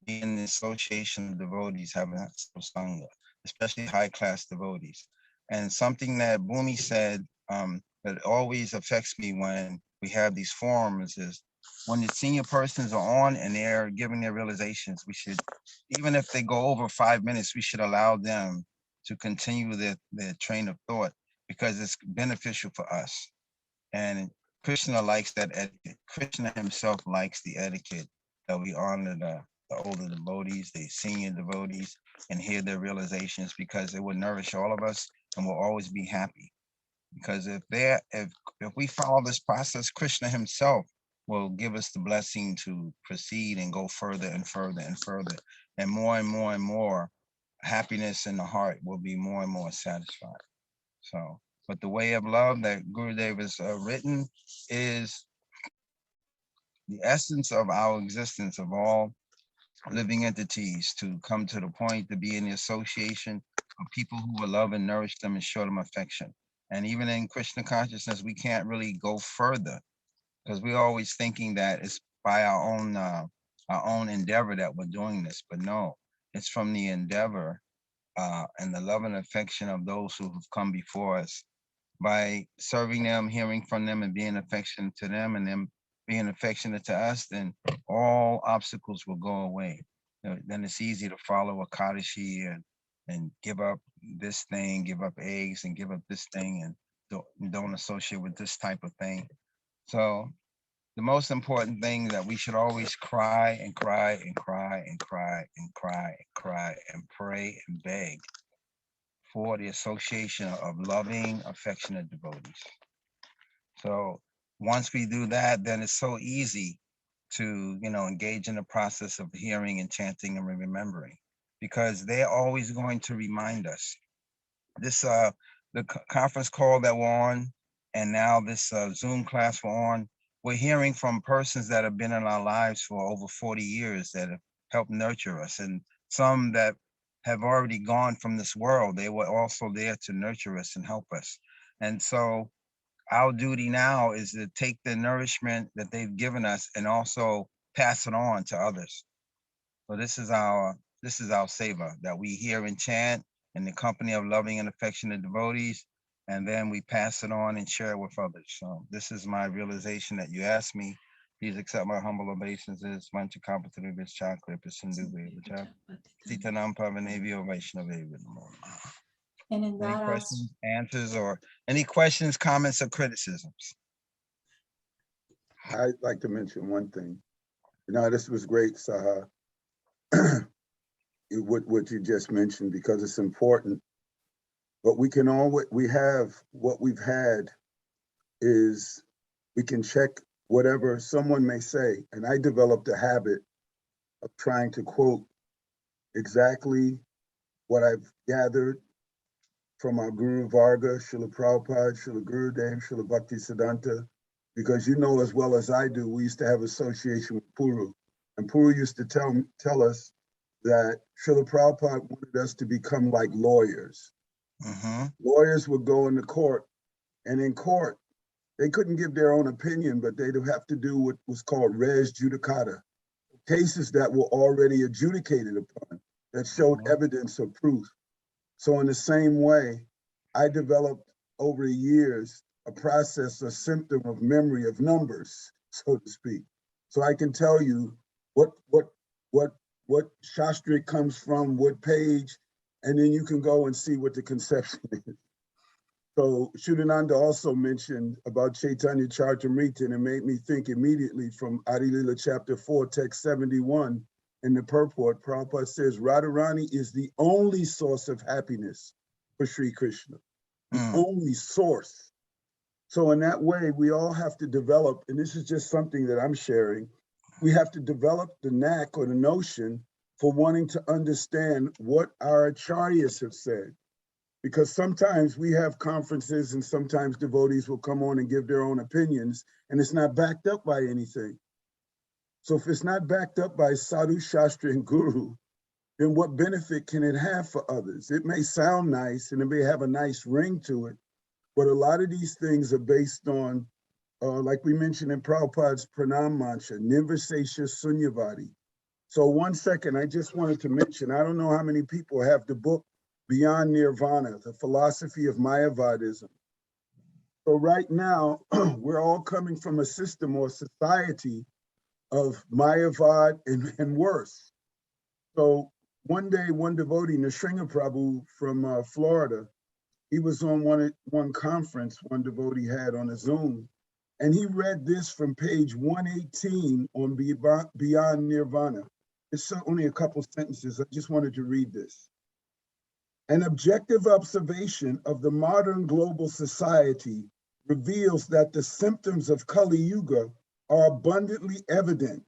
being in the association of devotees, having sangha, especially high-class devotees. And something that Bhumi said that always affects me when we have these forums is when the senior persons are on and they're giving their realizations, we should, even if they go over 5 minutes, we should allow them to continue their train of thought because it's beneficial for us. And Krishna likes that etiquette. Krishna himself likes the etiquette that we honor the older devotees, the senior devotees, and hear their realizations because it will nourish all of us and we'll always be happy. Because if we follow this process, Krishna himself will give us the blessing to proceed and go further and further and further. And more and more and more happiness in the heart will be more and more satisfied. So, but the way of love that Gurudev has written is the essence of our existence of all living entities, to come to the point to be in the association of people who will love and nourish them and show them affection. And even in Krishna consciousness, we can't really go further because we're always thinking that it's by our own endeavor that we're doing this. But no, it's from the endeavor and the love and affection of those who have come before us. By serving them, hearing from them, and being affectionate to them, and them being affectionate to us, then all obstacles will go away. Then it's easy to follow a Kadashi and give up this thing, give up eggs, and give up this thing, and don't associate with this type of thing. So the most important thing that we should always cry and cry and cry and cry and cry and cry and pray and beg for the association of loving, affectionate devotees. So once we do that, then it's so easy to, engage in the process of hearing and chanting and remembering, because they're always going to remind us. This, the conference call that we're on, and now this Zoom class we're on, we're hearing from persons that have been in our lives for over 40 years that have helped nurture us, and some that have already gone from this world. They were also there to nurture us and help us. And so our duty now is to take the nourishment that they've given us and also pass it on to others. So this is our seva, that we hear and chant in the company of loving and affectionate devotees, and then we pass it on and share it with others. So this is my realization that you asked me. Please accept my humble obeisances. Mancha kapaturu vichakra prasindu vevacha. Sitanam pavanavyo vaishnavya namo. And in Any that questions, answers, or any questions, comments, or criticisms? I'd like to mention one thing. This was great, Saha, what you just mentioned, because it's important. But we have what we've had is we can check whatever someone may say. And I developed a habit of trying to quote exactly what I've gathered from our Guru Varga, Srila Prabhupada, Srila Gurudev, Srila Bhaktisiddhanta, because you know as well as I do, we used to have association with Puru. And Puru used to tell us that Srila Prabhupada wanted us to become like lawyers. Lawyers would go into court, and in court, they couldn't give their own opinion, but they'd have to do what was called res judicata, cases that were already adjudicated upon, that showed evidence of proof. So in the same way, I developed over the years a process, a symptom of memory of numbers, so to speak. So I can tell you what Shastri comes from, what page, and then you can go and see what the conception is. So Shuddhananda also mentioned about Chaitanya Charitamrita, and it made me think immediately from Adi Lila chapter 4, text 71, in the purport. Prabhupada says, Radharani is the only source of happiness for Sri Krishna, the only source. So in that way, we all have to develop, and this is just something that I'm sharing, We have to develop the knack or the notion for wanting to understand what our acharyas have said. Because sometimes we have conferences and sometimes devotees will come on and give their own opinions and it's not backed up by anything. So if it's not backed up by sadhu, shastra, and guru, then what benefit can it have for others? It may sound nice and it may have a nice ring to it, but a lot of these things are based on, like we mentioned in Prabhupada's Pranam Mantra, Nirvisesha Sunyavadi. So 1 second, I just wanted to mention, I don't know how many people have the book Beyond Nirvana, the philosophy of Mayavadism. So right now, we're all coming from a system or society of Mayavad and worse. So one day, one devotee, Nrsinga Prabhu from Florida, he was on one conference one devotee had on a Zoom, and he read this from page 118 on Beyond Nirvana. It's only a couple sentences. I just wanted to read this. An objective observation of the modern global society reveals that the symptoms of Kali Yuga are abundantly evident.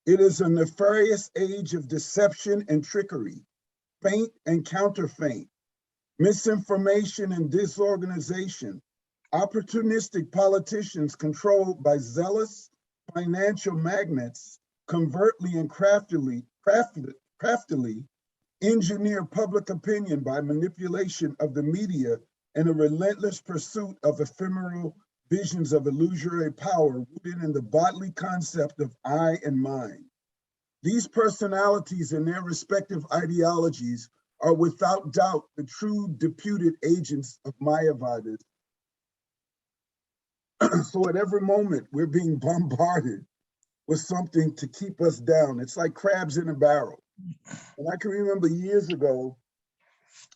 It is a nefarious age of deception and trickery, feint and counterfeit, misinformation and disorganization, opportunistic politicians controlled by zealous financial magnates covertly and craftily engineer public opinion by manipulation of the media and a relentless pursuit of ephemeral visions of illusory power rooted in the bodily concept of I and mine. These personalities and their respective ideologies are without doubt the true deputed agents of Mayavadism. So at every moment, we're being bombarded with something to keep us down. It's like crabs in a barrel. And I can remember years ago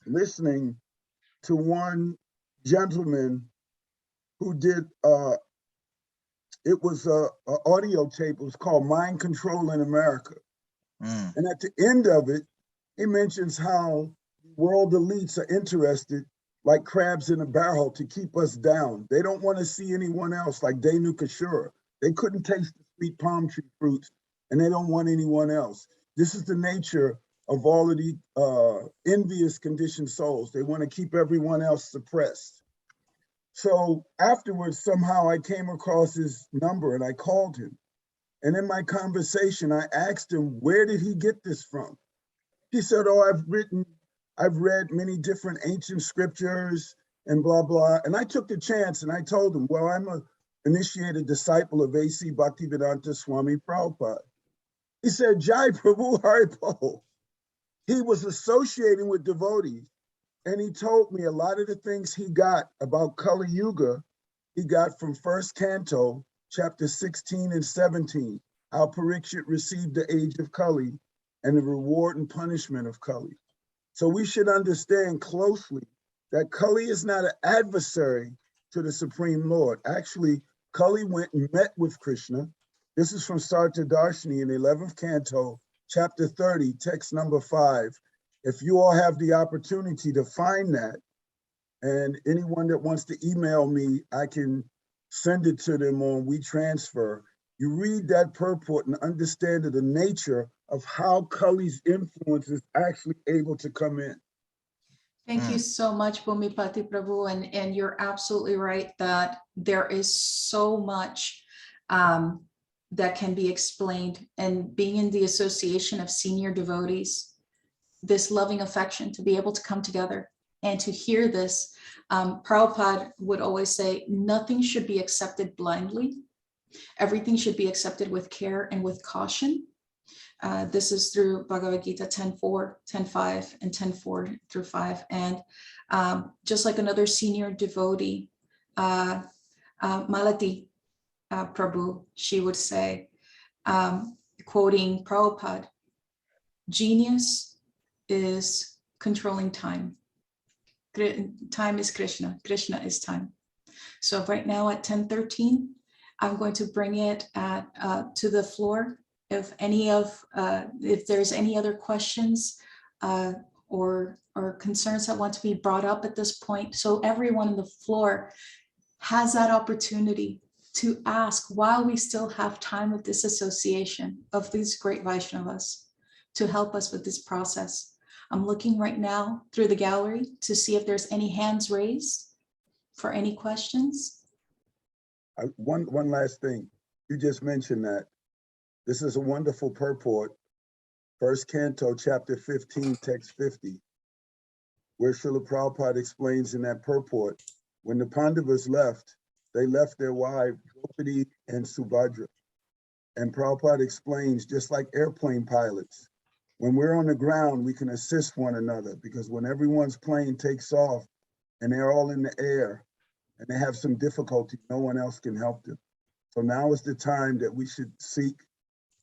listening to one gentleman who did, it was an audio tape, it was called Mind Control in America. And at the end of it, he mentions how world elites are interested like crabs in a barrel to keep us down. They don't want to see anyone else, like Denu Kashura. They couldn't taste the sweet palm tree fruits and they don't want anyone else. This is the nature of all of the envious conditioned souls. They want to keep everyone else suppressed. So afterwards, somehow I came across his number and I called him. And in my conversation, I asked him, where did he get this from? He said, oh, I've read many different ancient scriptures and blah, blah. And I took the chance and I told him, well, I'm an initiated disciple of A.C. Bhaktivedanta Swami Prabhupada. He said, Jai Prabhu Haripo. He was associating with devotees. And he told me a lot of the things he got about Kali Yuga, he got from first canto, chapter 16 and 17, how Parikshit received the age of Kali and the reward and punishment of Kali. So we should understand closely that Kali is not an adversary to the Supreme Lord. Actually, Kali went and met with Krishna. This is from Sarta Darshini in the 11th canto, chapter 30, text number 5. If you all have the opportunity to find that, and anyone that wants to email me, I can send it to them on WeTransfer. You read that purport and understand the nature of how Kali's influence is actually able to come in. Thank you so much, Bhumipati Prabhu. And you're absolutely right that there is so much that can be explained. And being in the association of senior devotees, this loving affection to be able to come together and to hear this. Prabhupada would always say, nothing should be accepted blindly. Everything should be accepted with care and with caution. This is through Bhagavad Gita 10.4, 10.5, and 10.4 through 5. And just like another senior devotee, Malati Prabhu, she would say, quoting Prabhupada, genius is controlling time. Time is Krishna. Krishna is time. So right now at 10:13, I'm going to bring it to the floor. If there's any other questions or concerns that want to be brought up at this point, so everyone on the floor has that opportunity to ask while we still have time with this association of these great Vaishnavas to help us with this process. I'm looking right now through the gallery to see if there's any hands raised for any questions. One last thing. You just mentioned that this is a wonderful purport, First Canto, chapter 15, text 50, where Srila Prabhupada explains in that purport, when the Pandavas left, they left their wives, Draupadi and Subhadra. And Prabhupada explains, just like airplane pilots, when we're on the ground, we can assist one another, because when everyone's plane takes off and they're all in the air and they have some difficulty, no one else can help them. So now is the time that we should seek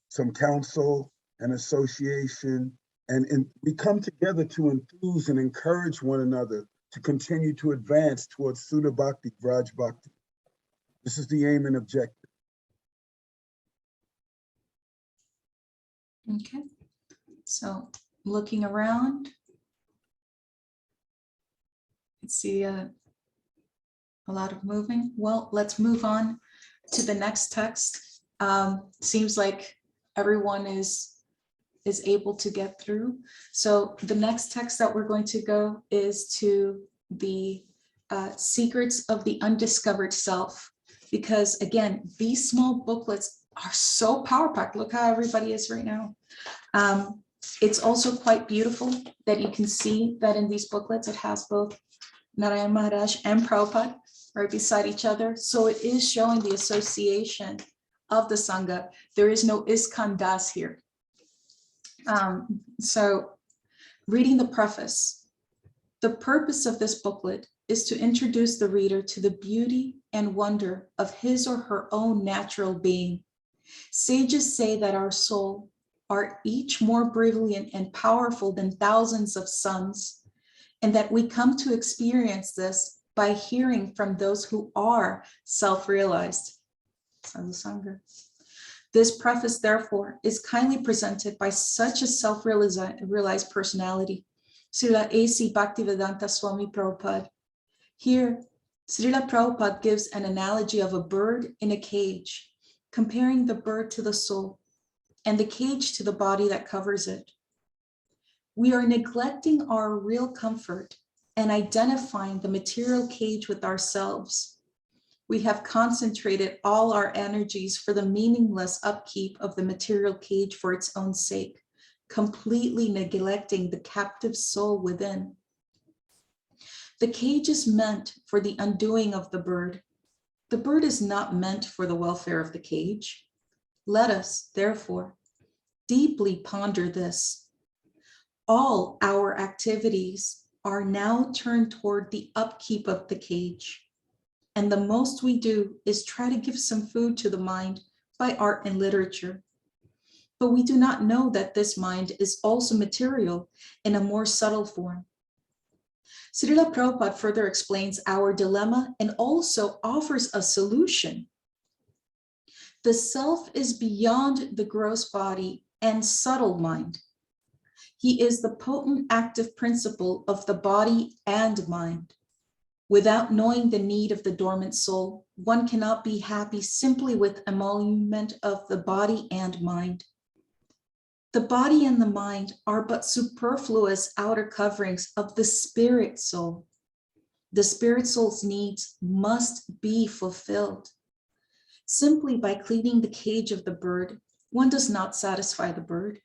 some counsel and association, and we come together to enthuse and encourage one another to continue to advance towards Sudha Bhakti, Vraj Bhakti. This is the aim and objective. Okay, so looking around, I see a lot of moving. Well, let's move on to the next text. Seems like everyone is able to get through. So the next text that we're going to go is to the Secrets of the Undiscovered Self, because again, these small booklets are so power-packed. Look how everybody is right now. It's also quite beautiful that you can see that in these booklets, it has both Narayan Maharaj and Prabhupada right beside each other. So it is showing the association of the Sangha. There is no Iskan Das here. So reading the preface, the purpose of this booklet is to introduce the reader to the beauty and wonder of his or her own natural being. Sages say that our soul are each more brilliant and powerful than thousands of suns, and that we come to experience this by hearing from those who are self-realized. Sadhu Sangha. This preface, therefore, is kindly presented by such a self-realized personality, Srila A.C. Bhaktivedanta Swami Prabhupada. Here, Srila Prabhupada gives an analogy of a bird in a cage, comparing the bird to the soul and the cage to the body that covers it. We are neglecting our real comfort and identifying the material cage with ourselves. We have concentrated all our energies for the meaningless upkeep of the material cage for its own sake, completely neglecting the captive soul within. The cage is meant for the undoing of the bird. The bird is not meant for the welfare of the cage. Let us, therefore, deeply ponder this. All our activities are now turned toward the upkeep of the cage. And the most we do is try to give some food to the mind by art and literature. But we do not know that this mind is also material in a more subtle form. Srila Prabhupada further explains our dilemma and also offers a solution. The self is beyond the gross body and subtle mind. He is the potent active principle of the body and mind. Without knowing the need of the dormant soul, one cannot be happy simply with emolument of the body and mind. The body and the mind are but superfluous outer coverings of the spirit soul. The spirit soul's needs must be fulfilled. Simply by cleaning the cage of the bird, one does not satisfy the bird.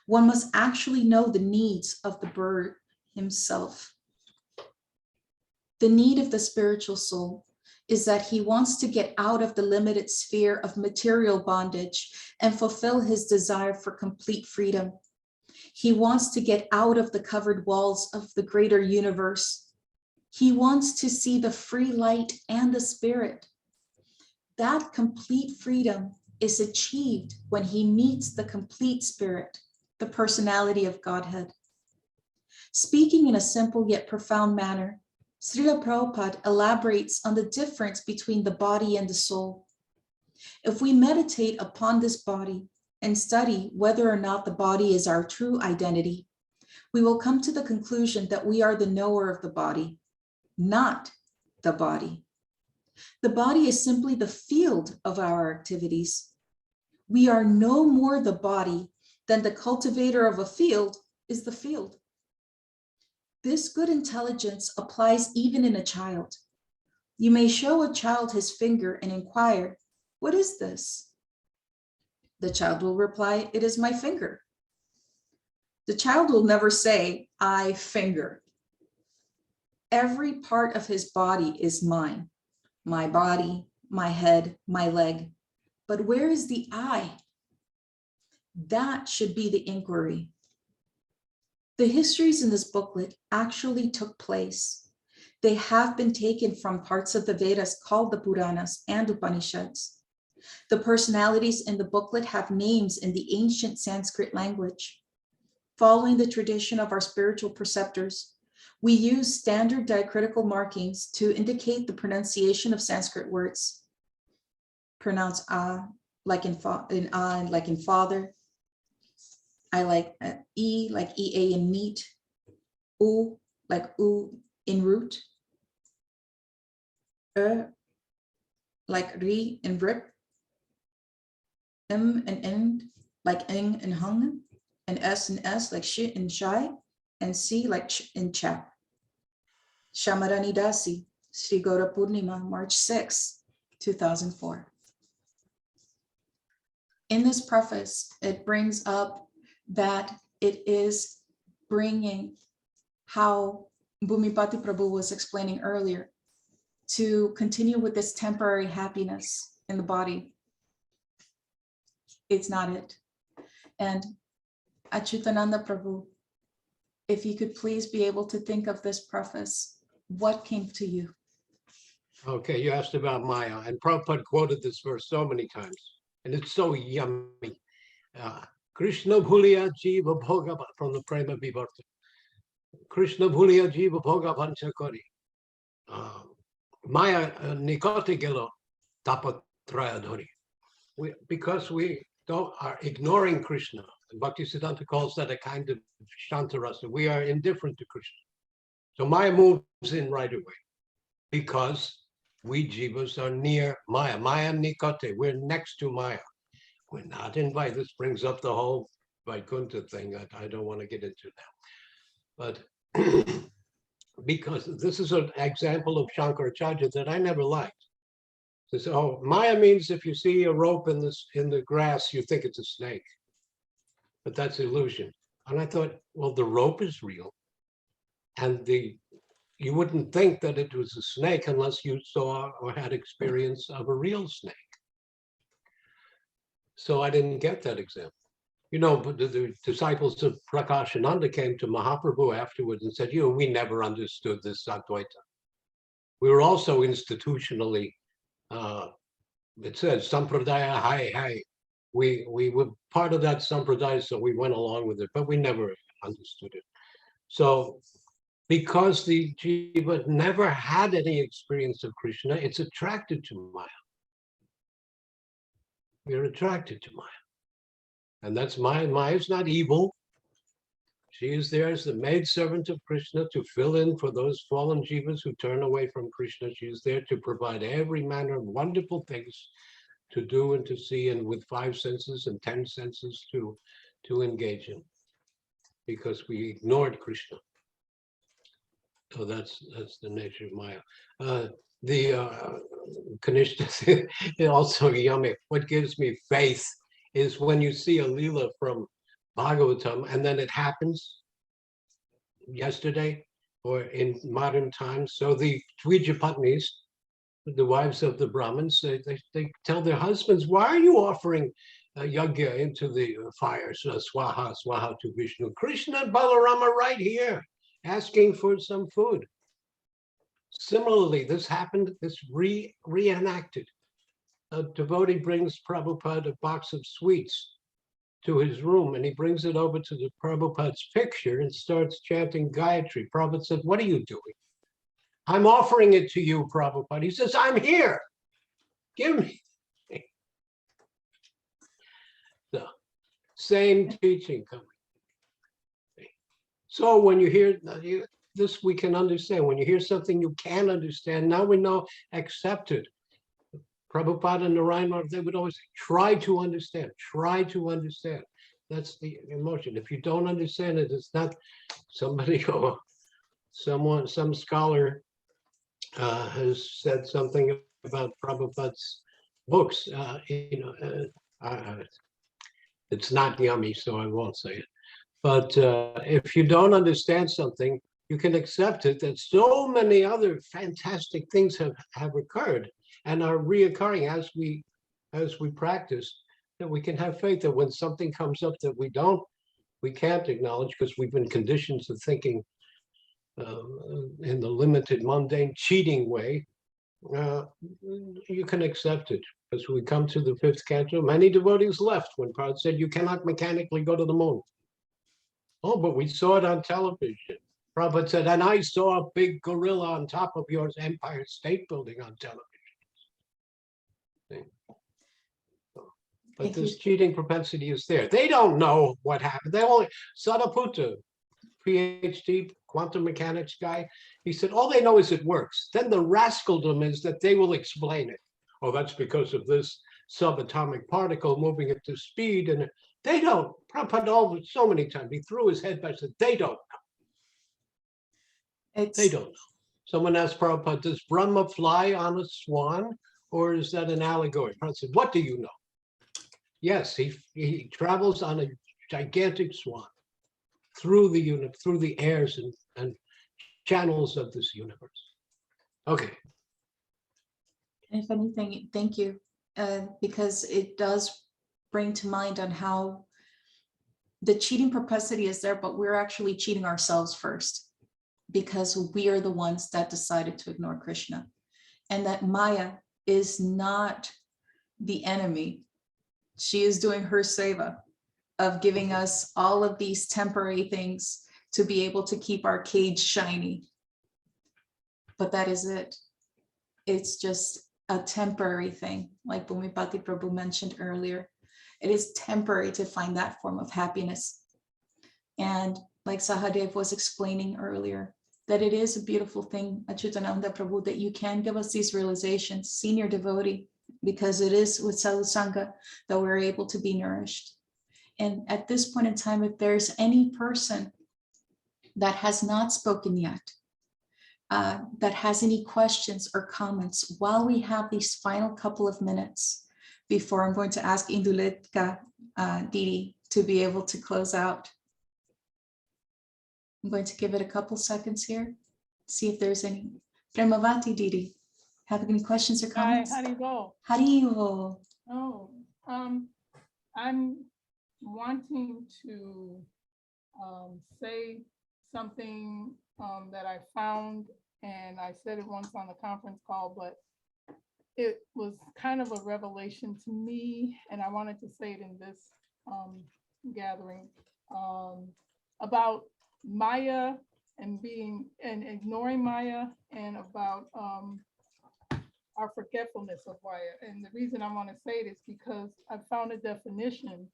One must actually know the needs of the bird himself. The need of the spiritual soul is that he wants to get out of the limited sphere of material bondage and fulfill his desire for complete freedom. He wants to get out of the covered walls of the greater universe. He wants to see the free light and the spirit. That complete freedom is achieved when he meets the complete spirit, the personality of Godhead. Speaking in a simple yet profound manner, Srila Prabhupada elaborates on the difference between the body and the soul. If we meditate upon this body and study whether or not the body is our true identity, we will come to the conclusion that we are the knower of the body, not the body. The body is simply the field of our activities. We are no more the body than the cultivator of a field is the field. This good intelligence applies even in a child. You may show a child his finger and inquire, "What is this?" The child will reply, "It is my finger." The child will never say, "I finger." Every part of his body is mine. My body, my head, my leg. But where is the I? That should be the inquiry. The histories in this booklet actually took place. They have been taken from parts of the Vedas called the Puranas and Upanishads. The personalities in the booklet have names in the ancient Sanskrit language. Following the tradition of our spiritual preceptors, we use standard diacritical markings to indicate the pronunciation of Sanskrit words. Pronounce A like in and like in father. I like E like EA in meat. U like U in root. Like Ri in rip. M and N like Ing and hung. And S and S like shit and shy. And C like ch in chap. Shamarani Dasi, Sri Gaura Purnima, March 6, 2004. In this preface, it brings up that it is bringing how Bhumipati Prabhu was explaining earlier to continue with this temporary happiness in the body. It's not it. And Achyutananda Prabhu, if you could please be able to think of this preface, what came to you? Okay, you asked about Maya, and Prabhupada quoted this verse so many times, and it's so yummy. Krishna bhuliya jiva bhoga, from the Prema Vivarta. Krishna bhuliya jiva bhoga panchakari. Maya nikote gelo tapatrayadhari. Because we are ignoring Krishna. Bhaktisiddhanta calls that a kind of shantarasa. We are indifferent to Krishna. So Maya moves in right away because we jivas are near Maya. Maya nikote, we're next to Maya. We're not invited. This brings up the whole Vaikuntha thing that I don't want to get into now. But because this is an example of Shankaracharya that I never liked. Says, oh, Maya means if you see a rope in the grass, you think it's a snake. But that's illusion. And I thought, well, the rope is real. And you wouldn't think that it was a snake unless you saw or had experience of a real snake. So I didn't get that example. You know, but the disciples of Prakashananda came to Mahaprabhu afterwards and said, we never understood this Advaita. We were also institutionally, it says, Sampradaya hai. We were part of that Sampradaya, so we went along with it, but we never understood it. So because the jiva never had any experience of Krishna, it's attracted to Maya. We're attracted to Maya. And that's Maya. Maya's not evil. She is there as the maidservant of Krishna to fill in for those fallen jivas who turn away from Krishna. She is there to provide every manner of wonderful things to do and to see, and with 5 senses and 10 senses to engage in, because we ignored Krishna. So that's the nature of Maya. The Kanishta also yummy. What gives me faith is when you see a Leela from Bhagavatam and then it happens yesterday or in modern times. So the Dvijapatnis, the wives of the Brahmins, they tell their husbands, why are you offering yajna into the fire? So swaha, swaha to Vishnu. Krishna and Balarama right here, asking for some food. Similarly, this happened, this reenacted. A devotee brings Prabhupada a box of sweets to his room, and he brings it over to the Prabhupada's picture and starts chanting Gayatri. Prabhupada said, what are you doing? I'm offering it to you, Prabhupada. He says, I'm here. Give me. The same teaching coming. So when you hear, this we can understand. When you hear something you can understand, now we know, accept it. Prabhupada and Narayana, they would always say, try to understand, try to understand. That's the emotion. If you don't understand it, it's not somebody or someone, some scholar has said something about Prabhupada's books. It's not yummy, so I won't say it. But if you don't understand something, you can accept it that so many other fantastic things have occurred and are reoccurring as we practice, that we can have faith that when something comes up that we can't acknowledge because we've been conditioned to thinking in the limited, mundane, cheating way, you can accept it. As we come to the fifth canto, many devotees left when Prabhupada said, you cannot mechanically go to the moon. Oh, but we saw it on television. Prabhupada said, and I saw a big gorilla on top of your Empire State Building on television. But Thank this you. cheating propensity is there. They don't know what happened. They only, Sadaputta, PhD, quantum mechanics guy, he said, all they know is it works. Then the rascaldom is that they will explain it. Oh, that's because of this subatomic particle moving at this speed. And they don't. Prabhupada so many times, he threw his head back and said, they don't know. They don't know. Someone asked Prabhupada, does Brahma fly on a swan or is that an allegory? Prabhupada said, what do you know? Yes, he travels on a gigantic swan through the universe, through the airs and channels of this universe. Okay. If anything, thank you, because it does bring to mind on how the cheating propensity is there, but we're actually cheating ourselves first because we are the ones that decided to ignore Krishna, and that Maya is not the enemy. She is doing her seva of giving us all of these temporary things to be able to keep our cage shiny. But that is it. It's just a temporary thing, like Bhumipati Prabhu mentioned earlier. It is temporary to find that form of happiness. And like Sahadev was explaining earlier, that it is a beautiful thing, Achyutananda Prabhu, that you can give us these realizations, senior devotee, because it is with Sadhu Sangha that we're able to be nourished. And at this point in time, if there's any person that has not spoken yet, that has any questions or comments, while we have these final couple of minutes before I'm going to ask Induletka Didi to be able to close out. I'm going to give it a couple seconds here, see if there's any. Premavati Didi, have any questions or comments? Hi, Haribo. Haribo. Oh, I'm wanting to say something that I found, and I said it once on the conference call, but it was kind of a revelation to me, and I wanted to say it in this gathering about Maya and ignoring Maya, and about our forgetfulness of Maya. And the reason I want to say it is because I found a definition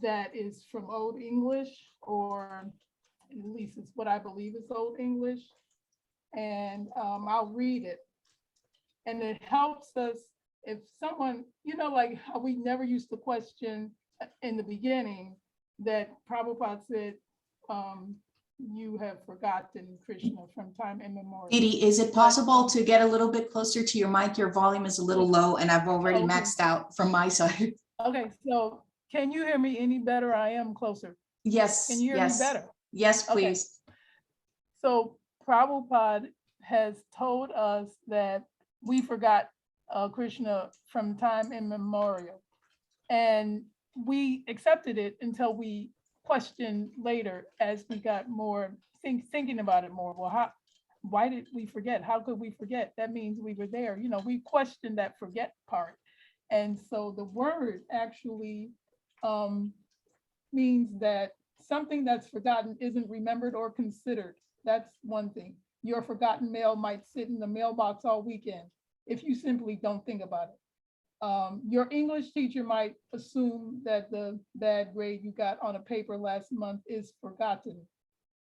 that is from Old English, or at least it's what I believe is Old English. And I'll read it. And it helps us if someone, like how we never used to question in the beginning that Prabhupada said, you have forgotten Krishna from time immemorial. Didi, is it possible to get a little bit closer to your mic? Your volume is a little low and I've already maxed out from my side. Okay, so can you hear me any better? I am closer. Yes. Can you hear me better? Yes, please. Okay. So Prabhupada has told us that we forgot Krishna from time immemorial. And we accepted it until we questioned later as we got more thinking about it more. Well, why did we forget? How could we forget? That means we were there. We questioned that forget part. And so the word actually means that something that's forgotten isn't remembered or considered. That's one thing. Your forgotten mail might sit in the mailbox all weekend if you simply don't think about it. Your English teacher might assume that the bad grade you got on a paper last month is forgotten.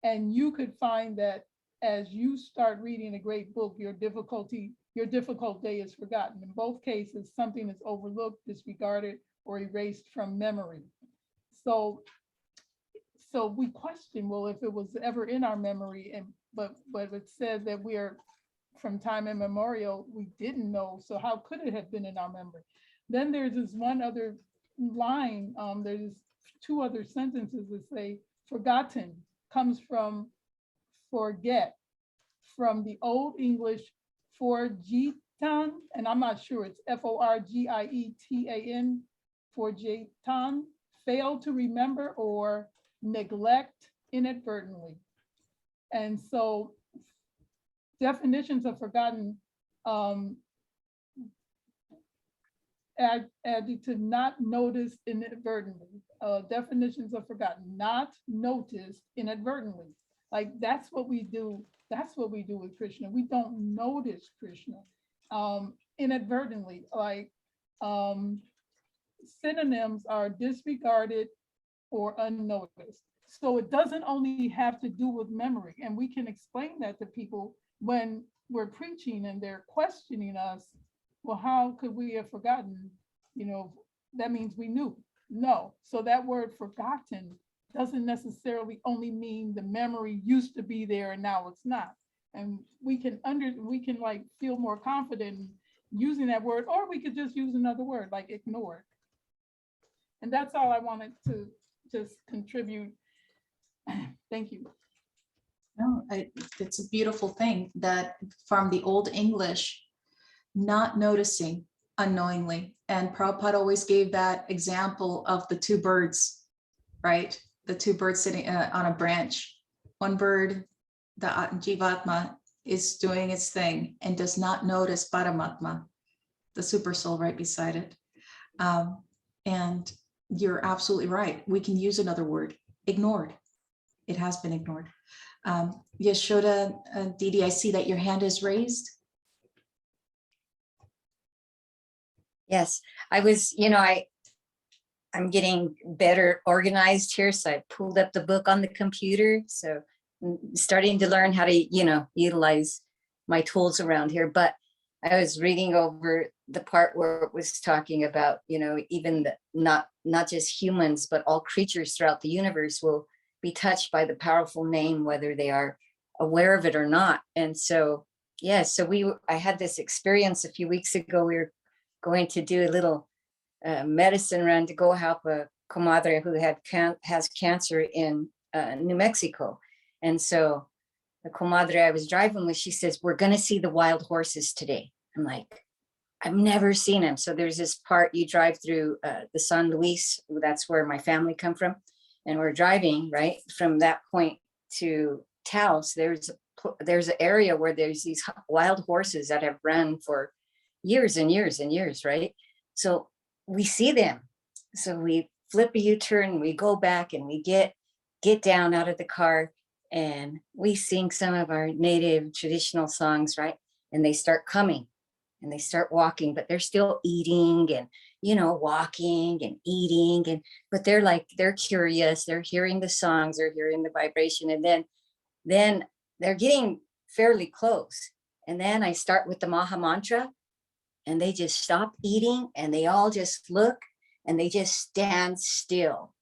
And you could find that as you start reading a great book, your difficult day is forgotten. In both cases, something is overlooked, disregarded, or erased from memory. So we question, well, if it was ever in our memory, but it said that we are from time immemorial, we didn't know. So how could it have been in our memory? Then there's this one other line. There's two other sentences that say forgotten comes from forget, from the Old English forgitan, and I'm not sure, it's Forgietan, forgitan, fail to remember or neglect inadvertently. And so definitions of forgotten added to not notice inadvertently. Definitions of forgotten, not noticed inadvertently. Like that's what we do. That's what we do with Krishna. We don't notice Krishna inadvertently. Like synonyms are disregarded or unnoticed. So it doesn't only have to do with memory. And we can explain that to people when we're preaching and they're questioning us. Well, how could we have forgotten? You know, that means we knew. No. So that word forgotten doesn't necessarily only mean the memory used to be there and now it's not. And we can like feel more confident in using that word, or we could just use another word like ignore. And that's all I wanted to just contribute. Thank you. No, it's a beautiful thing that from the Old English, not noticing unknowingly. And Prabhupada always gave that example of the two birds, right? The two birds sitting on a branch. One bird, the Jivatma, is doing its thing and does not notice Paramatma, the super soul right beside it. And you're absolutely right. We can use another word, ignored. It has been ignored. Yashoda, Didi, I see that your hand is raised. Yes, I was, I'm getting better organized here. So I pulled up the book on the computer. So I'm starting to learn how to, utilize my tools around here. But I was reading over the part where it was talking about, even not just humans, but all creatures throughout the universe will be touched by the powerful name, whether they are aware of it or not. And so, yeah, so I had this experience a few weeks ago. We were going to do a little medicine run to go help a comadre who has cancer in New Mexico. And so the comadre I was driving with, she says, we're going to see the wild horses today. I'm like, I've never seen them. So there's this part you drive through the San Luis. That's where my family come from. And we're driving right from that point to Taos. There's an area where there's these wild horses that have run for years and years and years, right? So we see them. So we flip a U-turn, we go back and we get down out of the car and we sing some of our native traditional songs, right? And they start coming and they start walking, but they're still eating and, walking and eating. But they're curious, they're hearing the songs, they're hearing the vibration. And then they're getting fairly close. And then I start with the Maha Mantra and they just stop eating and they all just look and they just stand still.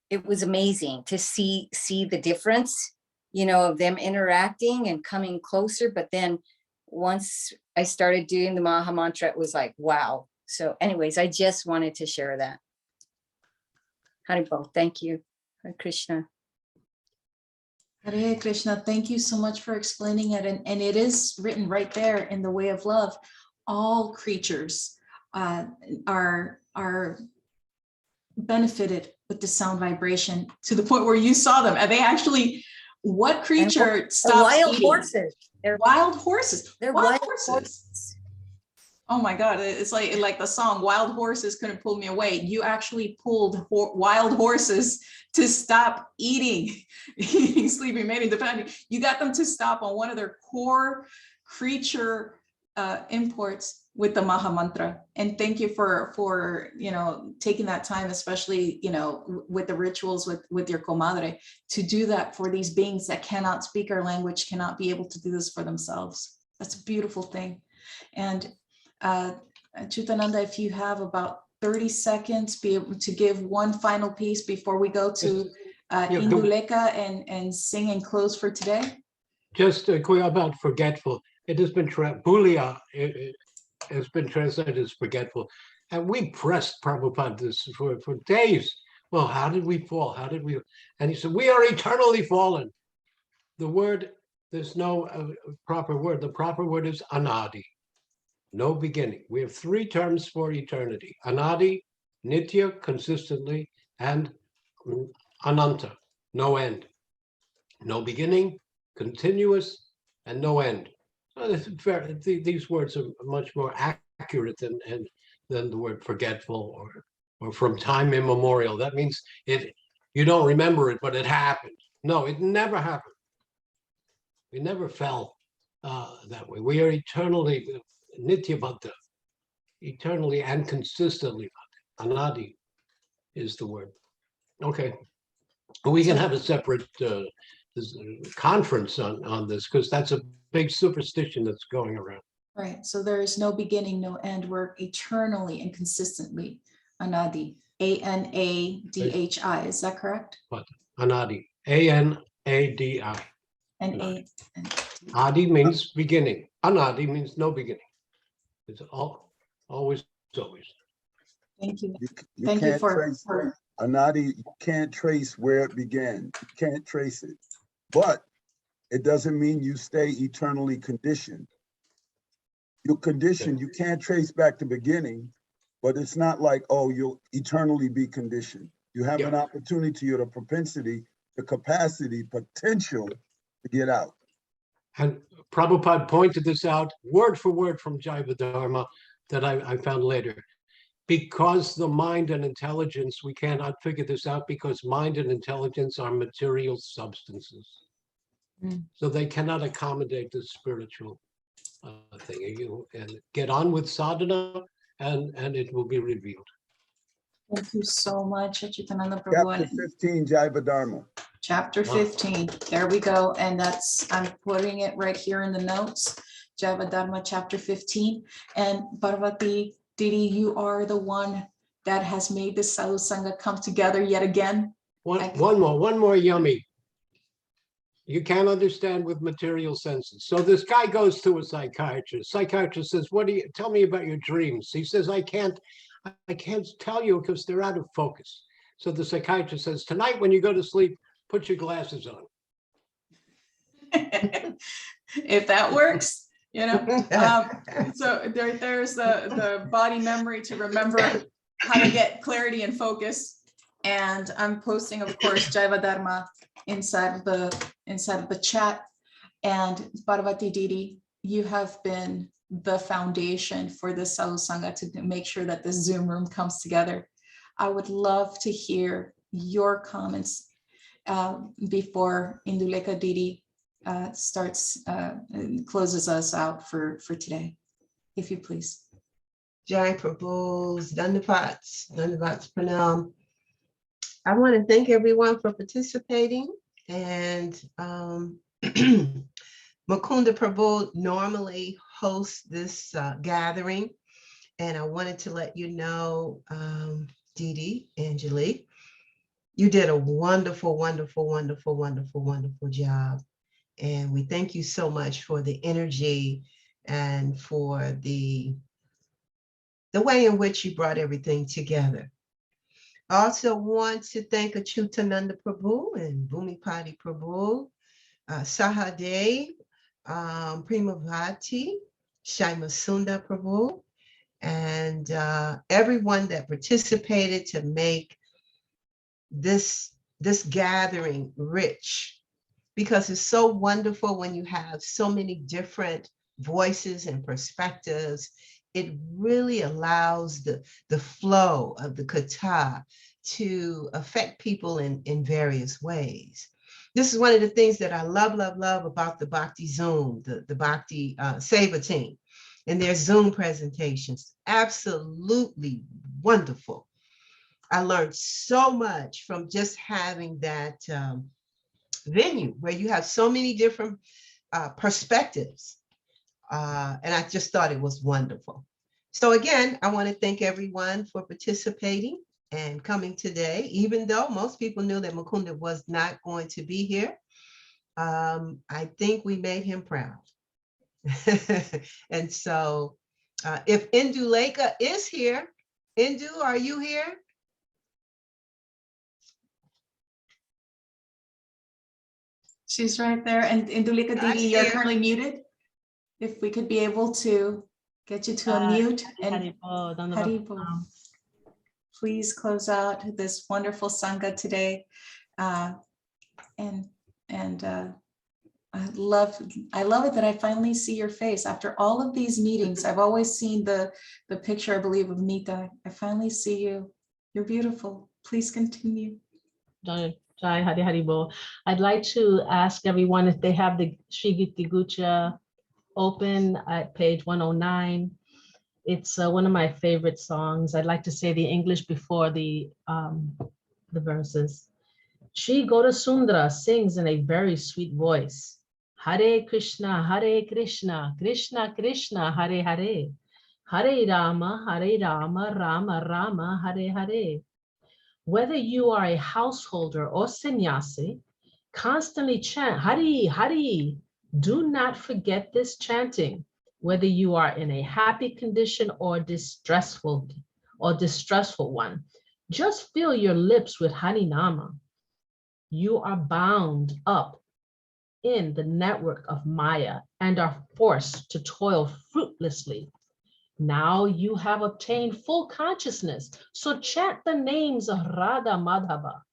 It was amazing to see the difference, of them interacting and coming closer. But then once I started doing the Maha Mantra, it was like, wow. So anyways, I just wanted to share that. Haribol, thank you. Hare Krishna. Hare Krishna, thank you so much for explaining it. And it is written right there in the Way of Love. All creatures are benefited with the sound vibration to the point where you saw them. And they actually, what creature stops wild eating? Horses. They're wild horses. They're wild horses. Oh my God, it's like the song, Wild Horses Couldn't Pull Me Away. You actually pulled wild horses to stop eating, sleeping, mating, depending. You got them to stop on one of their core creature imports, with the Maha Mantra. And thank you for taking that time, especially, with the rituals with your comadre, to do that for these beings that cannot speak our language, cannot be able to do this for themselves. That's a beautiful thing. And Chutananda, if you have about 30 seconds, be able to give one final piece before we go to Induleka and sing and close for today. Just quick about forgetful. It has been Bulia. It has been translated as forgetful, and we pressed Prabhupada this for days. Well, how did we fall? How did we? And he said, we are eternally fallen. The word, there's no proper word. The proper word is anadi, no beginning. We have three terms for eternity: anadi, nitya, consistently, and ananta, no end. No beginning, continuous, and no end. So these words are much more accurate than the word forgetful or from time immemorial. That means you don't remember it, but it happened. No, it never happened. We never fell that way. We are eternally nityabhadda, eternally and consistently. Anadi is the word. Okay, we can have a separate conference on this, because that's a big superstition that's going around. Right. So there is no beginning, no end. We're eternally and consistently anadi. A-N-A-D-H-I. Is that correct? But anadi. A-N-A-D-I. And Adi means beginning. Anadi means no beginning. It's always. Thank you. You Thank you can't for Anadi, you can't trace where it began. You can't trace it. But it doesn't mean you stay eternally conditioned. You're conditioned, you can't trace back the beginning, but it's not like, oh, you'll eternally be conditioned. You have an opportunity or the propensity, the capacity, potential to get out. And Prabhupada pointed this out word for word from Jaiva Dharma that I found later. Because the mind and intelligence, we cannot figure this out because mind and intelligence are material substances. So they cannot accommodate the spiritual thing. And get on with sadhana and it will be revealed. Thank you so much, Achitananda Prabhu. Chapter 15, Jaiva Dharma. Chapter 15. There we go. And I'm putting it right here in the notes. Jaiva Dharma, chapter 15. And Parvati Didi, you are the one that has made this Sadhu Sangha come together yet again. One more yummy. You can't understand with material senses. So this guy goes to a psychiatrist. Psychiatrist says, tell me about your dreams. He says, I can't tell you because they're out of focus. So the psychiatrist says, tonight when you go to sleep, put your glasses on. If that works. So there's the body memory to remember how to get clarity and focus. And I'm posting, of course, Jaiva Dharma inside of the chat. And Parvati Didi, you have been the foundation for this Sadhu Sangha to make sure that this Zoom room comes together. I would love to hear your comments before Induleka Didi closes us out for today, if you please. Jai Prabhu's Dandavats Pranam. I want to thank everyone for participating, and Mukunda Prabhu normally hosts this gathering, and I wanted to let you know, Didi, Anjali, you did a wonderful, wonderful, wonderful, wonderful, wonderful job. And we thank you so much for the energy and for the way in which you brought everything together. I also want to thank Achutananda Prabhu and Bhumipati Prabhu, Sahadev, Primavati, Shaimasunda Prabhu, and everyone that participated to make this gathering rich. Because it's so wonderful when you have so many different voices and perspectives. It really allows the flow of the katha to affect people in various ways. This is one of the things that I love about the Bhakti Zoom, the Bhakti Seva team, and their Zoom presentations. Absolutely wonderful. I learned so much from just having that venue where you have so many different perspectives. And I just thought it was wonderful. So again, I want to thank everyone for participating and coming today, even though most people knew that Mukunda was not going to be here. I think we made him proud. And so if Induleka is here, Indu, are you here? She's right there. And Indulika I Didi, see you're her. currently muted. If we could be able to get you to unmute and Haribo, please close out this wonderful Sangha today. And I love it that I finally see your face after all of these meetings. I've always seen the picture, I believe, of Nita. I finally see you. You're beautiful. Please continue. Jai Hari Haribo. I'd like to ask everyone if they have the Shigiti Gucha open at page 109. It's one of my favorite songs. I'd like to say the English before the verses. Shri Gaura Sundara sings in a very sweet voice. Hare Krishna, Krishna Krishna, Hare Hare. Hare Rama, Rama Rama, Hare Hare. Whether you are a householder or sannyasi, constantly chant Hari, Hari. Do not forget this chanting, whether you are in a happy condition or distressful one. Just fill your lips with Harinama. You are bound up in the network of Maya and are forced to toil fruitlessly. Now you have obtained full consciousness, so chant the names of Radha Madhava.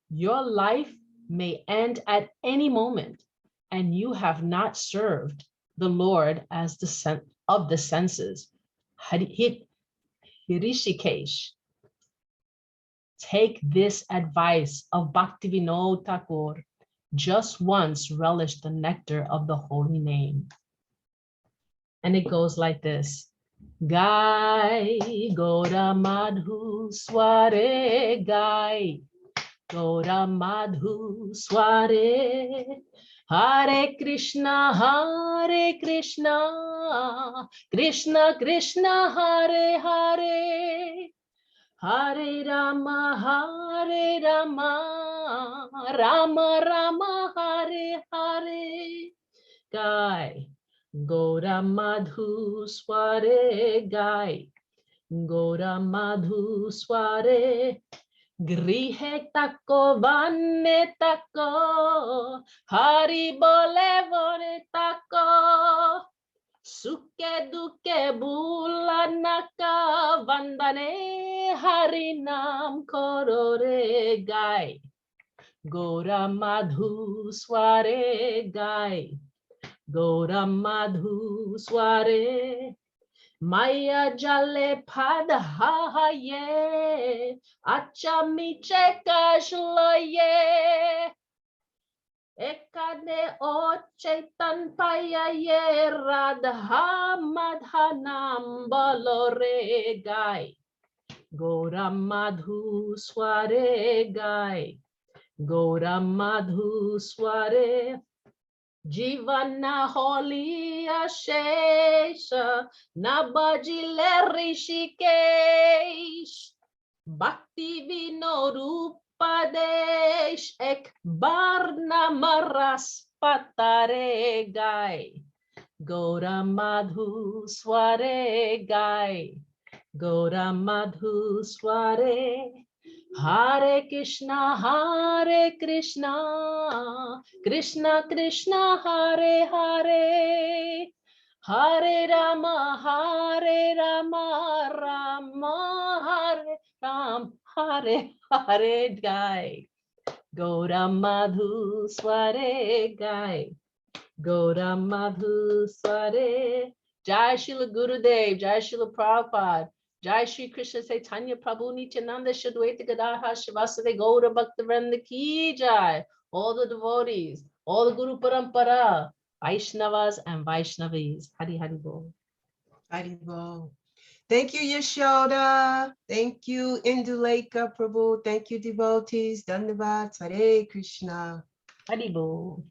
Your life may end at any moment, and you have not served the Lord as the of the senses. Hirishikesh. Take this advice of Bhaktivinoda Thakur. Just once relish the nectar of the holy name. And it goes like this. Gai Gaura Madhu Sware Gai Gaura Madhu Sware Hare Krishna Krishna Krishna Hare Hare Hare Rama Rama Rama Hare Hare. Gai Gaura Madhu Sware Gai Gaura Madhu Sware Grihe tako vanne tako Hari bole vone tako Suke duke bulanaka vandane Hari nam korore Gai Gaura Madhu Sware Gai Gaura Madhu Sware Maya Jale Padhaye Achamiche Kashlaye Ekade O Chaitan Payaye Radha Madhanam Balore Gai Gaura Madhu Sware Gai Gaura Madhu Sware Jivana Holi Ashesha Nabajile Rishikesh Bhakti Vinorupadesh Ek Barna Maras Patare Gai Gaura Madhu Sware Gai Gaura Madhu Sware Hare Krishna Krishna Krishna Hare Hare Hare Rama Rama Hare Ram Hare Hare Gai Gaura Madhu Sware Gai Gaura Madhu Sware. Jai Srila Gurudev, Jai Srila Prabhupada, Jai Shri Krishna Chaitanya Prabhu Nityananda Shadwaita Gadadhar Shivasade Gaura Bhaktivinoda Ki Jai. All the devotees, all the Guru Parampara, Vaishnavas and Vaishnavis. Hari Hari Bol. Haribol. Thank you, Yashoda. Thank you, Induleka Prabhu. Thank you, devotees. Dandavad. Hare Krishna. Haribo.